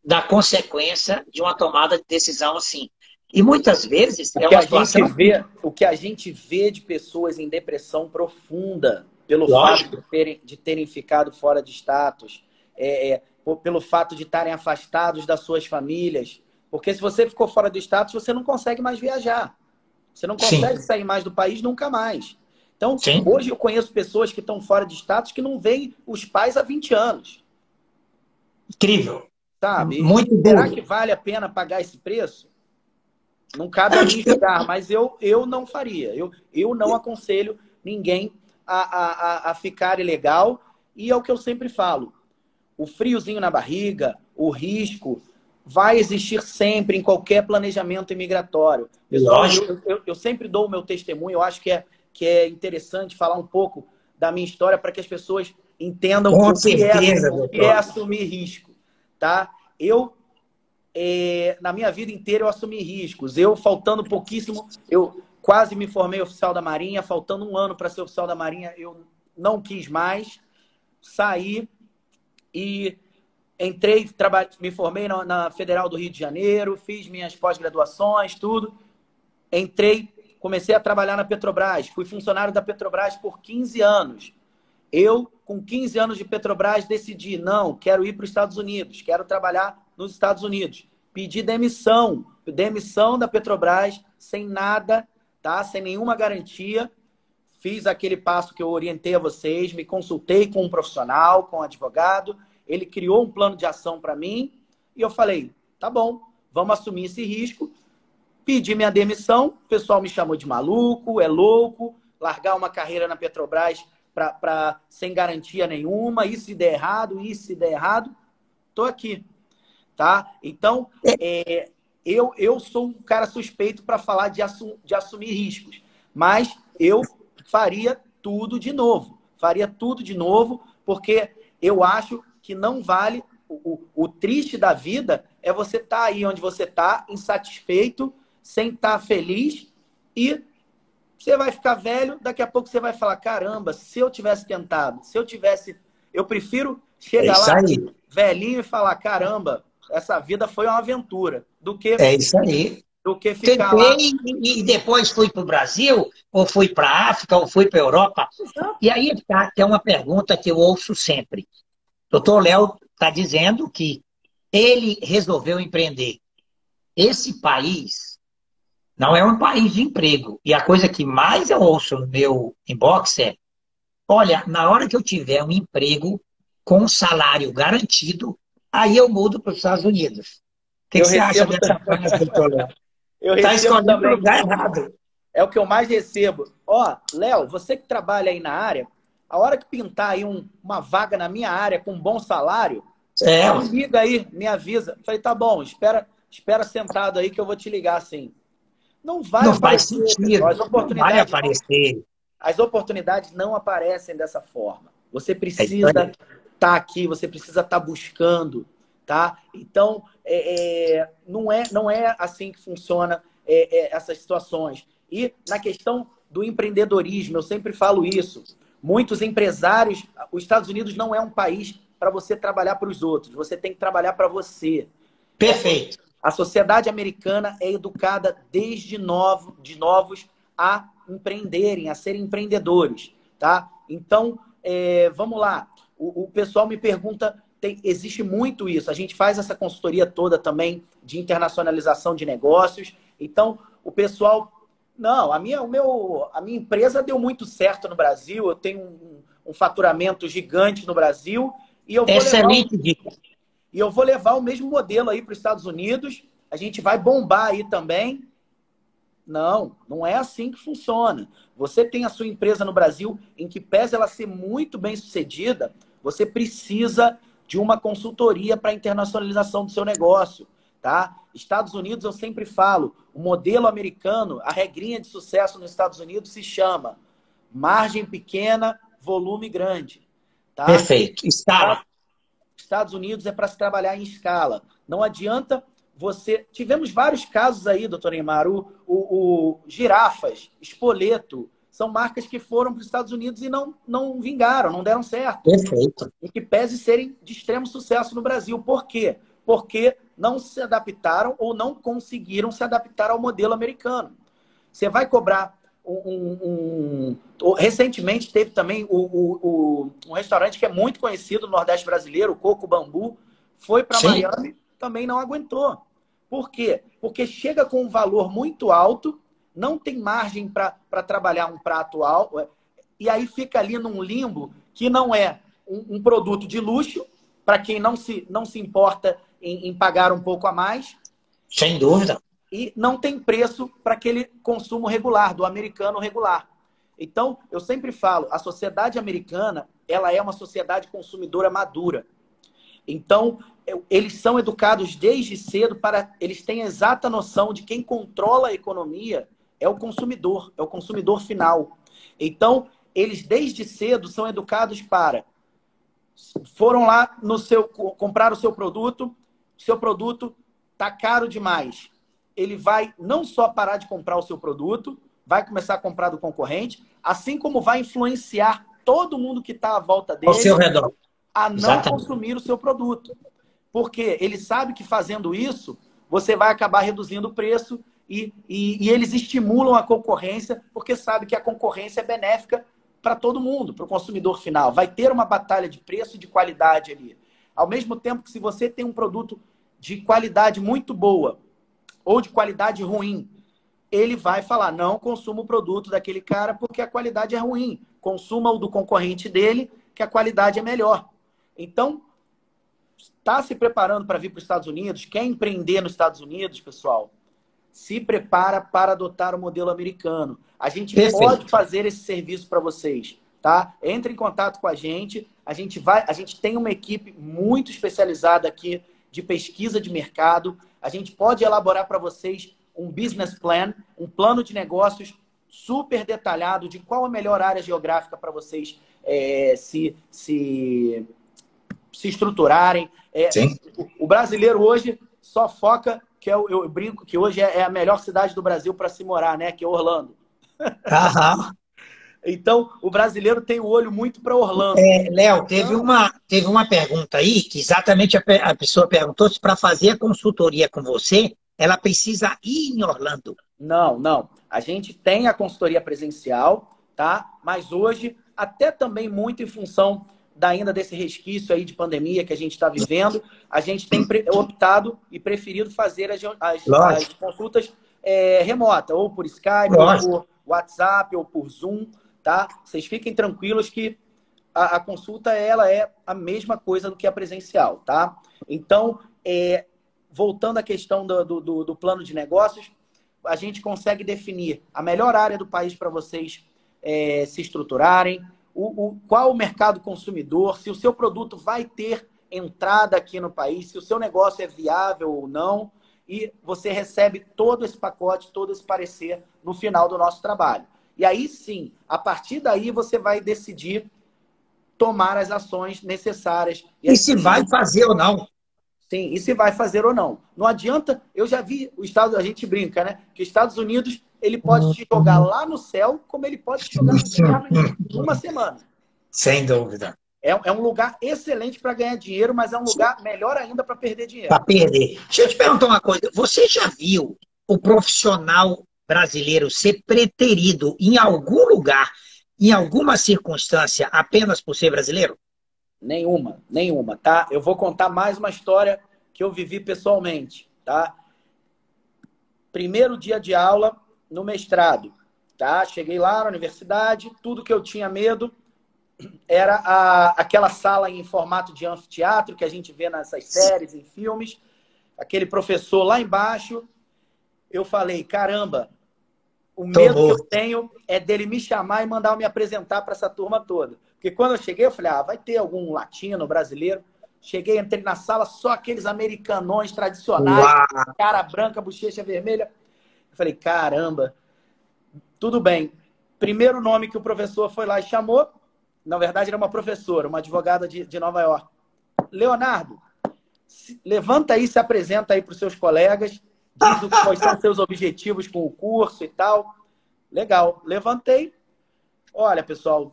da consequência de uma tomada de decisão assim. E muitas vezes é uma situação... O que a gente vê de pessoas em depressão profunda, pelo Lógico. fato de terem ficado fora de status, pelo fato de estarem afastados das suas famílias. Porque se você ficou fora do status, você não consegue mais viajar. Você não consegue sair mais do país nunca mais. Então, hoje eu conheço pessoas que estão fora de status que não veem os pais há 20 anos. Incrível. Sabe? Muito será duro. que vale a pena pagar esse preço? Não cabe a mim julgar, mas eu não faria. Eu não aconselho ninguém a ficar ilegal. E é o que eu sempre falo. O friozinho na barriga, o risco, vai existir sempre em qualquer planejamento imigratório. Pessoal, eu sempre dou o meu testemunho. Eu acho que é interessante falar um pouco da minha história para que as pessoas entendam o que é assumir risco. Tá? Na minha vida inteira eu assumi riscos. Faltando pouquíssimo, eu quase me formei oficial da Marinha, faltando 1 ano para ser oficial da Marinha, eu não quis mais, saí e entrei, me formei na Federal do Rio de Janeiro, fiz minhas pós-graduações, tudo. Comecei a trabalhar na Petrobras, fui funcionário da Petrobras por 15 anos. Eu, com 15 anos de Petrobras, decidi, não, quero ir para os Estados Unidos, quero trabalhar nos Estados Unidos. Pedi demissão da Petrobras, sem nada, tá? Sem nenhuma garantia. Fiz aquele passo que eu orientei a vocês, me consultei com um profissional, com um advogado, ele criou um plano de ação para mim e eu falei, tá bom, vamos assumir esse risco. Pedi minha demissão, o pessoal me chamou de maluco, é louco, largar uma carreira na Petrobras sem garantia nenhuma, e se der errado, tô aqui, tá? Então, eu sou um cara suspeito para falar de assumir riscos, mas eu faria tudo de novo, porque eu acho que não vale, o triste da vida é você estar aí onde você está, insatisfeito, sem estar feliz, e você vai ficar velho, daqui a pouco você vai falar, caramba, se eu tivesse tentado, eu prefiro chegar lá velhinho e falar, caramba, essa vida foi uma aventura. É isso aí. Do que ficar lá. Tentei e depois fui para o Brasil, ou fui para a África, ou fui para a Europa. E aí tá, que é uma pergunta que eu ouço sempre. Doutor Léo está dizendo que ele resolveu empreender. Esse país não é um país de emprego. E a coisa que mais eu ouço no meu inbox é: olha, na hora que eu tiver um emprego com um salário garantido, aí eu mudo para os Estados Unidos. O que você acha dessa frase, doutor Léo? Eu Está recebo escolhendo o também. lugar errado. É o que eu mais recebo. Ó, Léo, você que trabalha aí na área, a hora que pintar aí uma vaga na minha área com um bom salário, me liga aí, me avisa. Falei, tá bom, espera sentado aí que eu vou te ligar assim. Não vai Não aparecer, faz sentido, pessoal. não vai aparecer. As oportunidades não aparecem dessa forma. Você É isso precisa aí. estar aqui, você precisa estar buscando, tá? Então, não é assim que funciona essas situações. E na questão do empreendedorismo, eu sempre falo isso. Muitos empresários, os Estados Unidos não é um país para você trabalhar para os outros. Você tem que trabalhar para você. Perfeito. A sociedade americana é educada desde novos a empreenderem, a serem empreendedores, tá? Então, vamos lá. O pessoal me pergunta, existe muito isso. A gente faz essa consultoria toda também de internacionalização de negócios. Então, o pessoal... Não, a minha empresa deu muito certo no Brasil. Eu tenho um faturamento gigante no Brasil e eu vou Excelente dica. E eu vou levar o mesmo modelo aí para os Estados Unidos. A gente vai bombar aí também. Não é assim que funciona. Você tem a sua empresa no Brasil, em que pese ela ser muito bem sucedida, você precisa de uma consultoria para a internacionalização do seu negócio, tá? Estados Unidos, eu sempre falo, o modelo americano, a regrinha de sucesso nos Estados Unidos se chama margem pequena, volume grande, tá? Perfeito. Escala. Estados Unidos é para se trabalhar em escala. Não adianta você... Tivemos vários casos aí, doutor Neymar. O Girafas, Spoleto, são marcas que foram para os Estados Unidos e não vingaram, não deram certo. Perfeito. E que pese serem de extremo sucesso no Brasil. Por quê? Porque não se adaptaram ou não conseguiram se adaptar ao modelo americano. Você vai cobrar recentemente teve também um restaurante que é muito conhecido no Nordeste brasileiro, o Coco Bambu, foi para Miami, também não aguentou. Por quê? Porque chega com um valor muito alto, não tem margem para trabalhar um prato alto, e aí fica ali num limbo que não é um produto de luxo, para quem não se importa em pagar um pouco a mais. Sem dúvida. E não tem preço para aquele consumo regular, do americano regular. Então, eu sempre falo, a sociedade americana, ela é uma sociedade consumidora madura. Então, eles são educados desde cedo eles têm a exata noção de quem controla a economia é o consumidor final. Então, eles desde cedo são educados foram lá comprar o seu produto está caro demais. Ele vai não só parar de comprar o seu produto, vai começar a comprar do concorrente, assim como vai influenciar todo mundo que está à volta dele ao seu redor a não consumir o seu produto. Porque ele sabe que fazendo isso, você vai acabar reduzindo o preço e eles estimulam a concorrência, porque sabe que a concorrência é benéfica para todo mundo, para o consumidor final. Vai ter uma batalha de preço e de qualidade ali. Ao mesmo tempo que se você tem um produto de qualidade muito boa ou de qualidade ruim, ele vai falar, não consuma o produto daquele cara porque a qualidade é ruim. Consuma o do concorrente dele, que a qualidade é melhor. Então, está se preparando para vir para os Estados Unidos, quer empreender nos Estados Unidos, pessoal, se prepara para adotar o modelo americano. A gente pode fazer esse serviço para vocês, tá? Entre em contato com a gente. A gente tem uma equipe muito especializada aqui de pesquisa de mercado. A gente pode elaborar para vocês um business plan, um plano de negócios super detalhado de qual a melhor área geográfica para vocês se estruturarem. O brasileiro hoje só foca, eu brinco que hoje é a melhor cidade do Brasil para se morar, né? Que é Orlando. Então, o brasileiro tem o olho muito para Orlando. Léo, teve uma pergunta aí que exatamente a pessoa perguntou se para fazer a consultoria com você, ela precisa ir em Orlando. Não, não. A gente tem a consultoria presencial, tá? Mas hoje, até também muito em função ainda desse resquício aí de pandemia que a gente está vivendo, a gente tem optado e preferido fazer as Lógico, consultas remota, ou por Skype, ou lógico. por WhatsApp, ou por Zoom, tá? Vocês fiquem tranquilos que a consulta ela é a mesma coisa do que a presencial, tá? Então, voltando à questão do plano de negócios, a gente consegue definir a melhor área do país para vocês se estruturarem, qual o mercado consumidor, se o seu produto vai ter entrada aqui no país, se o seu negócio é viável ou não, e você recebe todo esse pacote, todo esse parecer no final do nosso trabalho. E aí sim, a partir daí você vai decidir tomar as ações necessárias. E se vai fazer ou não. Sim, e se vai fazer ou não. Não adianta, eu já vi o Estado, a gente brinca, né? Que os Estados Unidos, ele pode te jogar lá no céu, como ele pode te jogar no inferno em uma semana. Sem dúvida. É um lugar excelente para ganhar dinheiro, mas é um lugar melhor ainda para perder dinheiro. Para perder. Deixa eu te perguntar uma coisa. Você já viu o profissional brasileiro ser preterido em algum lugar, em alguma circunstância, apenas por ser brasileiro? Nenhuma, nenhuma, tá? Eu vou contar mais uma história que eu vivi pessoalmente, tá? Primeiro dia de aula no mestrado, tá? Cheguei lá na universidade, tudo que eu tinha medo era aquela sala em formato de anfiteatro que a gente vê nessas séries, em filmes. Aquele professor lá embaixo. Eu falei, caramba, o medo que eu tenho é dele me chamar e mandar eu me apresentar para essa turma toda. Porque quando eu cheguei, eu falei, vai ter algum latino, brasileiro. Cheguei, entrei na sala, só aqueles americanões tradicionais, Uau. cara branca, bochecha vermelha. Eu falei, caramba, tudo bem. Primeiro nome que o professor foi lá e chamou, na verdade era uma professora, uma advogada de Nova York. Leonardo, levanta aí, se apresenta aí para os seus colegas, diz quais são os seus objetivos com o curso e tal. Legal, levantei. Olha, pessoal,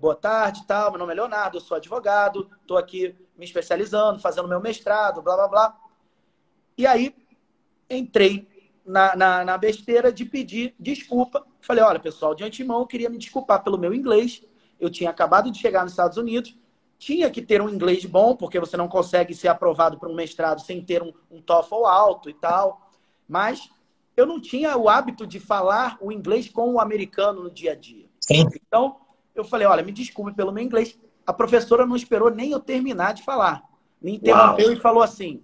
boa tarde, tal. Meu nome é Leonardo, eu sou advogado, estou aqui me especializando, fazendo meu mestrado, blá, blá, blá. E aí, entrei na besteira de pedir desculpa. Falei, olha, pessoal, de antemão, eu queria me desculpar pelo meu inglês. Eu tinha acabado de chegar nos Estados Unidos, tinha que ter um inglês bom, porque você não consegue ser aprovado para um mestrado sem ter um TOEFL alto e tal. Mas eu não tinha o hábito de falar o inglês com o americano no dia a dia. Sim. Então, eu falei, olha, me desculpe pelo meu inglês. A professora não esperou nem eu terminar de falar. Me interrompeu Uau. E falou assim,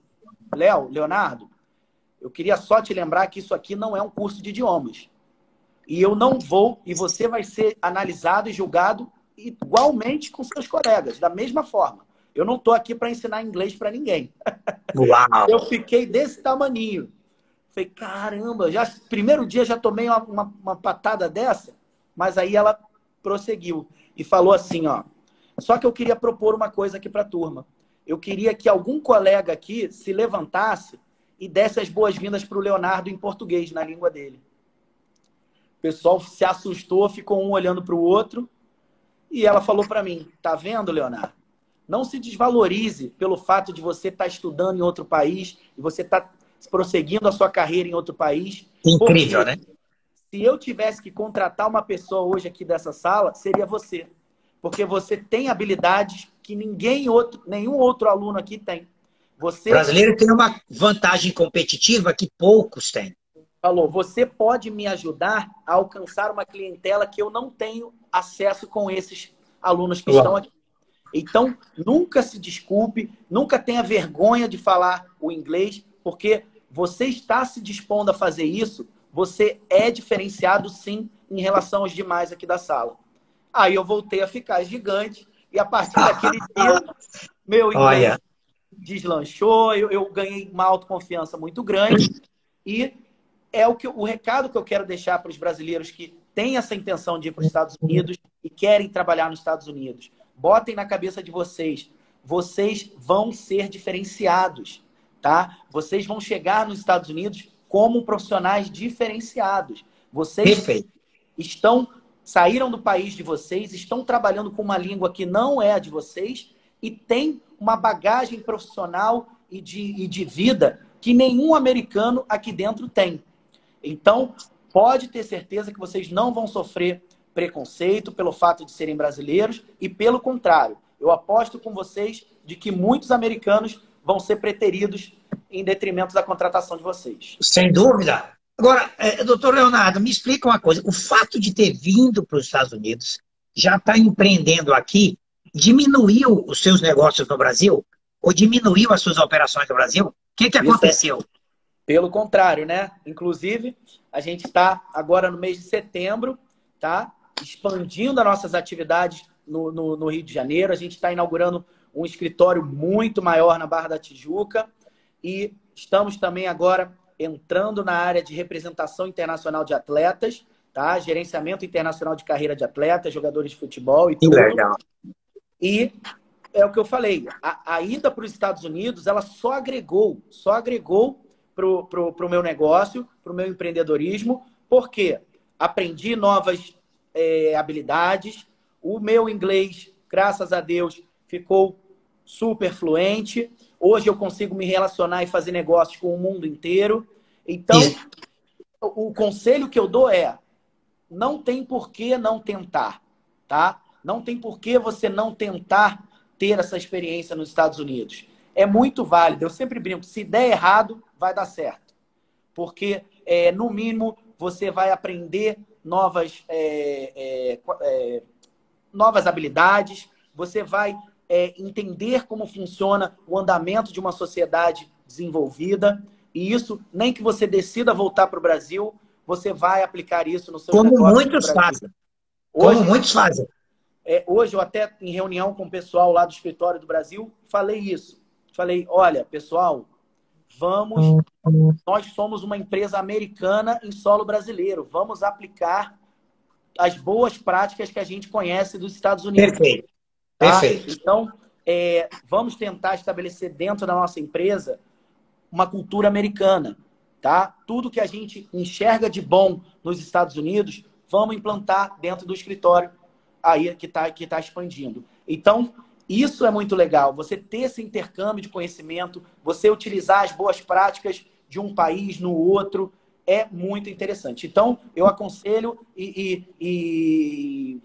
Leonardo, eu queria só te lembrar que isso aqui não é um curso de idiomas. E eu não vou, e você vai ser analisado e julgado igualmente com seus colegas, da mesma forma. Eu não estou aqui para ensinar inglês para ninguém. Uau. Eu fiquei desse tamaninho. Falei, caramba, primeiro dia já tomei uma patada dessa, mas aí ela prosseguiu e falou assim, ó, só que eu queria propor uma coisa aqui para a turma. Eu queria que algum colega aqui se levantasse e desse as boas-vindas para o Leonardo em português, na língua dele. O pessoal se assustou, ficou um olhando para o outro, e ela falou para mim, tá vendo, Leonardo? Não se desvalorize pelo fato de você estar estudando em outro país e você estar prosseguindo a sua carreira em outro país. Incrível, né? Se eu tivesse que contratar uma pessoa hoje aqui dessa sala, seria você. Porque você tem habilidades que nenhum outro aluno aqui tem. Você... O brasileiro tem uma vantagem competitiva que poucos têm. Falou, você pode me ajudar a alcançar uma clientela que eu não tenho acesso com esses alunos que estão aqui. Então, nunca se desculpe, nunca tenha vergonha de falar o inglês, porque você está se dispondo a fazer isso, você é diferenciado, sim, em relação aos demais aqui da sala. Aí eu voltei a ficar gigante, e a partir daquele dia, meu inglês deslanchou, eu ganhei uma autoconfiança muito grande, e é o recado que eu quero deixar para os brasileiros que têm essa intenção de ir para os Estados Unidos e querem trabalhar nos Estados Unidos. Botem na cabeça de vocês, vocês vão ser diferenciados, tá? Vocês vão chegar nos Estados Unidos como profissionais diferenciados. Vocês estão saíram do país de vocês, estão trabalhando com uma língua que não é a de vocês e têm uma bagagem profissional e de vida que nenhum americano aqui dentro tem. Então, pode ter certeza que vocês não vão sofrer preconceito pelo fato de serem brasileiros e, pelo contrário, eu aposto com vocês de que muitos americanos vão ser preteridos em detrimento da contratação de vocês. Sem dúvida. Agora, doutor Leonardo, me explica uma coisa. O fato de ter vindo para os Estados Unidos, já está empreendendo aqui, diminuiu os seus negócios no Brasil? Ou diminuiu as suas operações no Brasil? O que aconteceu? Pelo contrário, né? Inclusive, a gente está agora no mês de setembro, tá? Expandindo as nossas atividades no Rio de Janeiro. A gente está inaugurando um escritório muito maior na Barra da Tijuca e estamos também agora entrando na área de representação internacional de atletas, tá? Gerenciamento internacional de carreira de atletas, jogadores de futebol e tudo. Legal. E é o que eu falei, a ida para os Estados Unidos, ela só agregou para o meu negócio, para o meu empreendedorismo, porque aprendi novas habilidades, o meu inglês, graças a Deus, ficou super fluente. Hoje eu consigo me relacionar e fazer negócios com o mundo inteiro. Então, o conselho que eu dou é: não tem por que não tentar, tá? Não tem por que você não tentar ter essa experiência nos Estados Unidos. É muito válido. Eu sempre brinco, se der errado, vai dar certo. Porque, no mínimo, você vai aprender novas habilidades, você vai entender como funciona o andamento de uma sociedade desenvolvida, e isso, nem que você decida voltar para o Brasil, você vai aplicar isso no seu negócio. Como muitos fazem. Como muitos fazem. Hoje, eu até, em reunião com o pessoal lá do escritório do Brasil, falei isso. Falei, olha, pessoal, nós somos uma empresa americana em solo brasileiro, vamos aplicar as boas práticas que a gente conhece dos Estados Unidos. Perfeito. Tá? Perfeito. Então, vamos tentar estabelecer dentro da nossa empresa uma cultura americana. Tá? Tudo que a gente enxerga de bom nos Estados Unidos, vamos implantar dentro do escritório aí que tá expandindo. Então, isso é muito legal. Você ter esse intercâmbio de conhecimento, você utilizar as boas práticas de um país no outro, é muito interessante. Então, eu aconselho e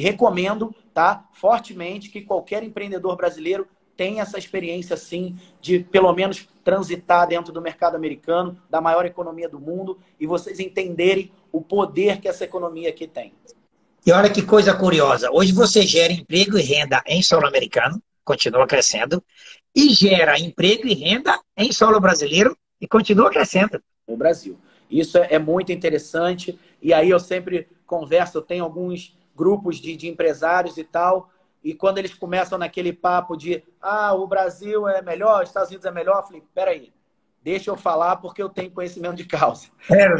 recomendo, tá, fortemente que qualquer empreendedor brasileiro tenha essa experiência, sim, de pelo menos transitar dentro do mercado americano, da maior economia do mundo, e vocês entenderem o poder que essa economia aqui tem. E olha que coisa curiosa. Hoje você gera emprego e renda em solo americano, continua crescendo, e gera emprego e renda em solo brasileiro e continua crescendo. No Brasil. Isso é muito interessante. E aí eu sempre converso, eu tenho alguns grupos de empresários e tal, e quando eles começam naquele papo de o Brasil é melhor, os Estados Unidos é melhor, eu falei, peraí, deixa eu falar porque eu tenho conhecimento de causa.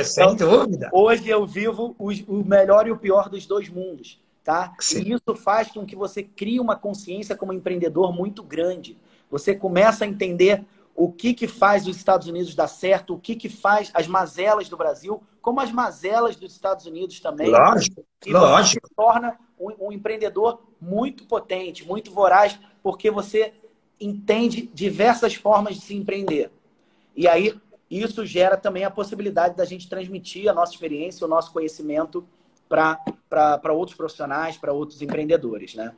Sem dúvida. Hoje eu vivo o melhor e o pior dos dois mundos, tá? Sim. E isso faz com que você crie uma consciência como empreendedor muito grande. Você começa a entender o que faz os Estados Unidos dar certo, o que faz as mazelas do Brasil, como as mazelas dos Estados Unidos também. Lógico, e lógico. você se torna um empreendedor muito potente, muito voraz, porque você entende diversas formas de se empreender. E aí, isso gera também a possibilidade da gente transmitir a nossa experiência, o nosso conhecimento para outros profissionais, para outros empreendedores, né?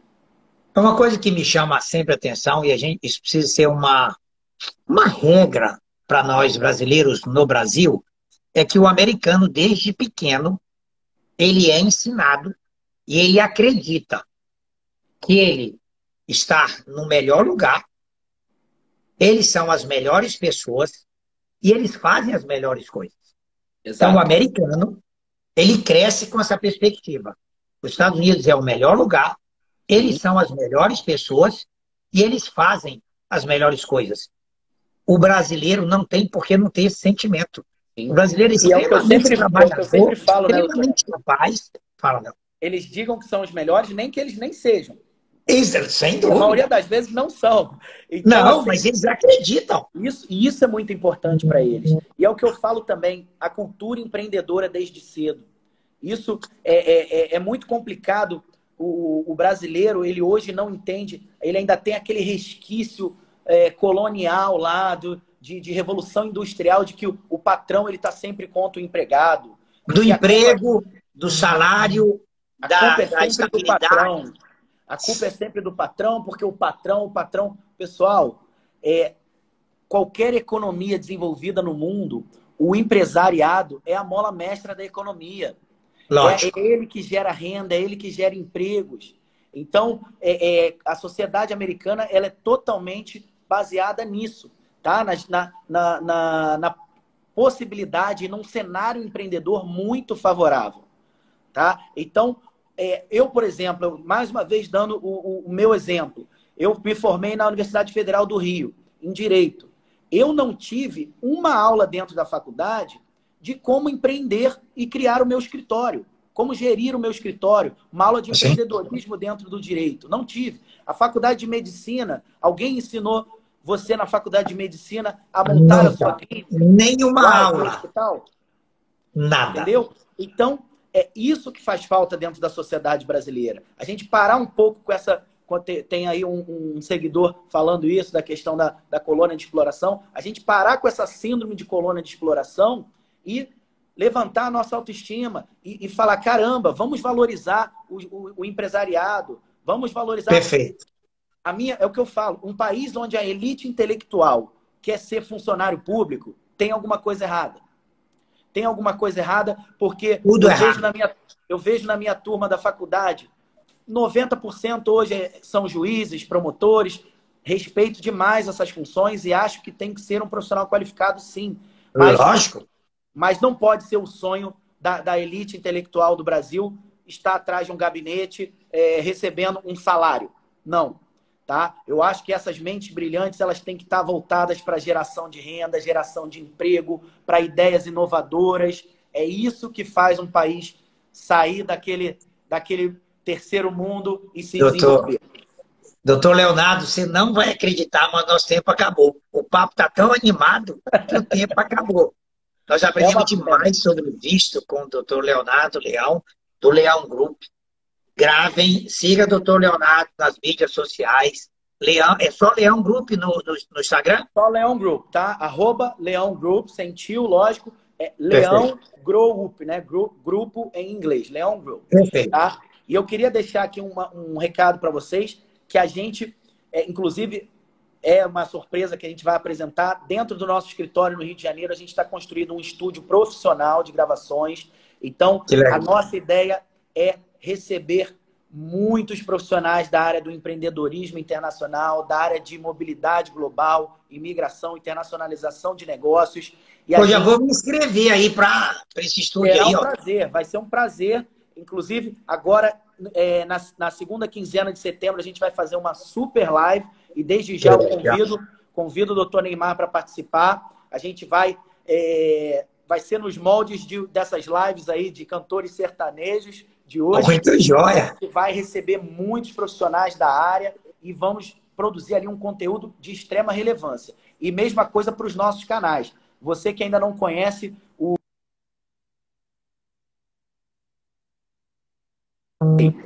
É uma coisa que me chama sempre a atenção, e isso precisa ser uma regra para nós brasileiros no Brasil, é que o americano, desde pequeno, ele é ensinado e ele acredita que ele está no melhor lugar, eles são as melhores pessoas e eles fazem as melhores coisas. Exato. Então, o americano, ele cresce com essa perspectiva. Os Estados Unidos é o melhor lugar, eles são as melhores pessoas e eles fazem as melhores coisas. O brasileiro não tem por que não ter esse sentimento. Sim. O brasileiro é extremamente trabalhador, extremamente capaz. Fala, não. Eles digam que são os melhores, nem que eles nem sejam. Sem dúvida. A maioria das vezes não são. Então, não, mas eles acreditam. Isso é muito importante para eles. E é o que eu falo também, a cultura empreendedora desde cedo. Isso é muito complicado. O brasileiro, ele hoje não entende, ele ainda tem aquele resquício colonial lá de revolução industrial, de que o patrão ele está sempre contra o empregado. Do emprego, do salário, a culpa é da sempre do estabilidade. patrão. A culpa é sempre do patrão, porque o patrão... Pessoal, qualquer economia desenvolvida no mundo, o empresariado é a mola mestra da economia. Lógico. É ele que gera renda, é ele que gera empregos. Então, a sociedade americana ela é totalmente baseada nisso, tá? Na possibilidade, num cenário empreendedor muito favorável. Tá? Então, eu, por exemplo, mais uma vez dando o meu exemplo, eu me formei na Universidade Federal do Rio, em Direito. Eu não tive uma aula dentro da faculdade de como empreender e criar o meu escritório, como gerir o meu escritório, uma aula de empreendedorismo dentro do direito. Não tive. A faculdade de medicina, alguém ensinou você na faculdade de medicina a montar a sua clínica? Nenhuma aula. Hospital? Nada. Entendeu? Então, é isso que faz falta dentro da sociedade brasileira. A gente parar um pouco com essa... Tem aí um seguidor falando isso, da questão da colônia de exploração. A gente parar com essa síndrome de colônia de exploração e levantar a nossa autoestima e falar, caramba, vamos valorizar o empresariado, vamos valorizar... Perfeito. É o que eu falo, um país onde a elite intelectual quer ser funcionário público, tem alguma coisa errada. Tem alguma coisa errada, porque eu vejo na minha turma da faculdade, 90% hoje são juízes, promotores, respeito demais essas funções e acho que tem que ser um profissional qualificado, sim. Lógico. Mas não pode ser o sonho da elite intelectual do Brasil estar atrás de um gabinete recebendo um salário. Não. Tá? Eu acho que essas mentes brilhantes elas têm que estar voltadas para geração de renda, geração de emprego, para ideias inovadoras. É isso que faz um país sair daquele terceiro mundo e se desenvolver. Doutor Leonardo, você não vai acreditar, mas nosso tempo acabou. O papo está tão animado que o tempo acabou. Nós aprendemos demais sobre o visto com o doutor Leonardo Leão, do Leão Group. Gravem, siga o doutor Leonardo nas mídias sociais. É só Leão Group no Instagram? Só Leão Group, tá? @Leão Group, sem tio, lógico. Leão Group, né? Grupo em inglês, Leão Group. Perfeito. Tá? E eu queria deixar aqui um recado para vocês, que a gente, inclusive, é uma surpresa que a gente vai apresentar. Dentro do nosso escritório no Rio de Janeiro, a gente está construindo um estúdio profissional de gravações. Então, a nossa ideia é receber muitos profissionais da área do empreendedorismo internacional, da área de mobilidade global, imigração, internacionalização de negócios. E eu já vou me inscrever aí para esse estúdio aí. Prazer, vai ser um prazer. Inclusive, agora, na segunda quinzena de setembro, a gente vai fazer uma super live. E desde já eu convido o doutor Neymar para participar. A gente vai ser nos moldes dessas lives aí de cantores sertanejos de hoje. Muito jóia! A gente vai receber muitos profissionais da área e vamos produzir ali um conteúdo de extrema relevância. E mesma coisa para os nossos canais. Você que ainda não conhece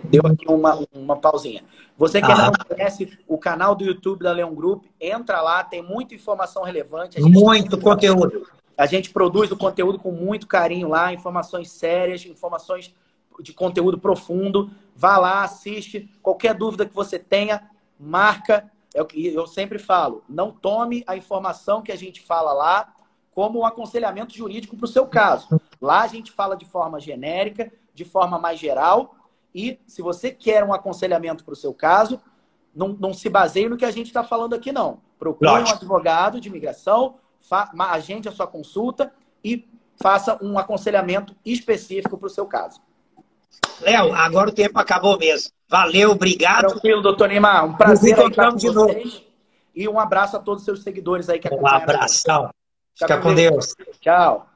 Deu aqui uma pausinha. Você que ainda não conhece o canal do YouTube da Leão Group, entra lá, tem muita informação relevante. Muito conteúdo. A gente produz o conteúdo com muito carinho lá, informações sérias, informações de conteúdo profundo. Vá lá, assiste. Qualquer dúvida que você tenha, marca. Eu sempre falo, não tome a informação que a gente fala lá como um aconselhamento jurídico para o seu caso. Lá a gente fala de forma genérica, de forma mais geral. E se você quer um aconselhamento para o seu caso, não se baseie no que a gente está falando aqui, não. Procure um advogado de imigração, agende a sua consulta e faça um aconselhamento específico para o seu caso. Léo, agora o tempo acabou mesmo. Valeu, obrigado. Tranquilo, doutor Neymar. Um prazer estar com vocês. E um abraço a todos os seus seguidores aí que acompanham. Um abração. Fica com Deus. Tchau.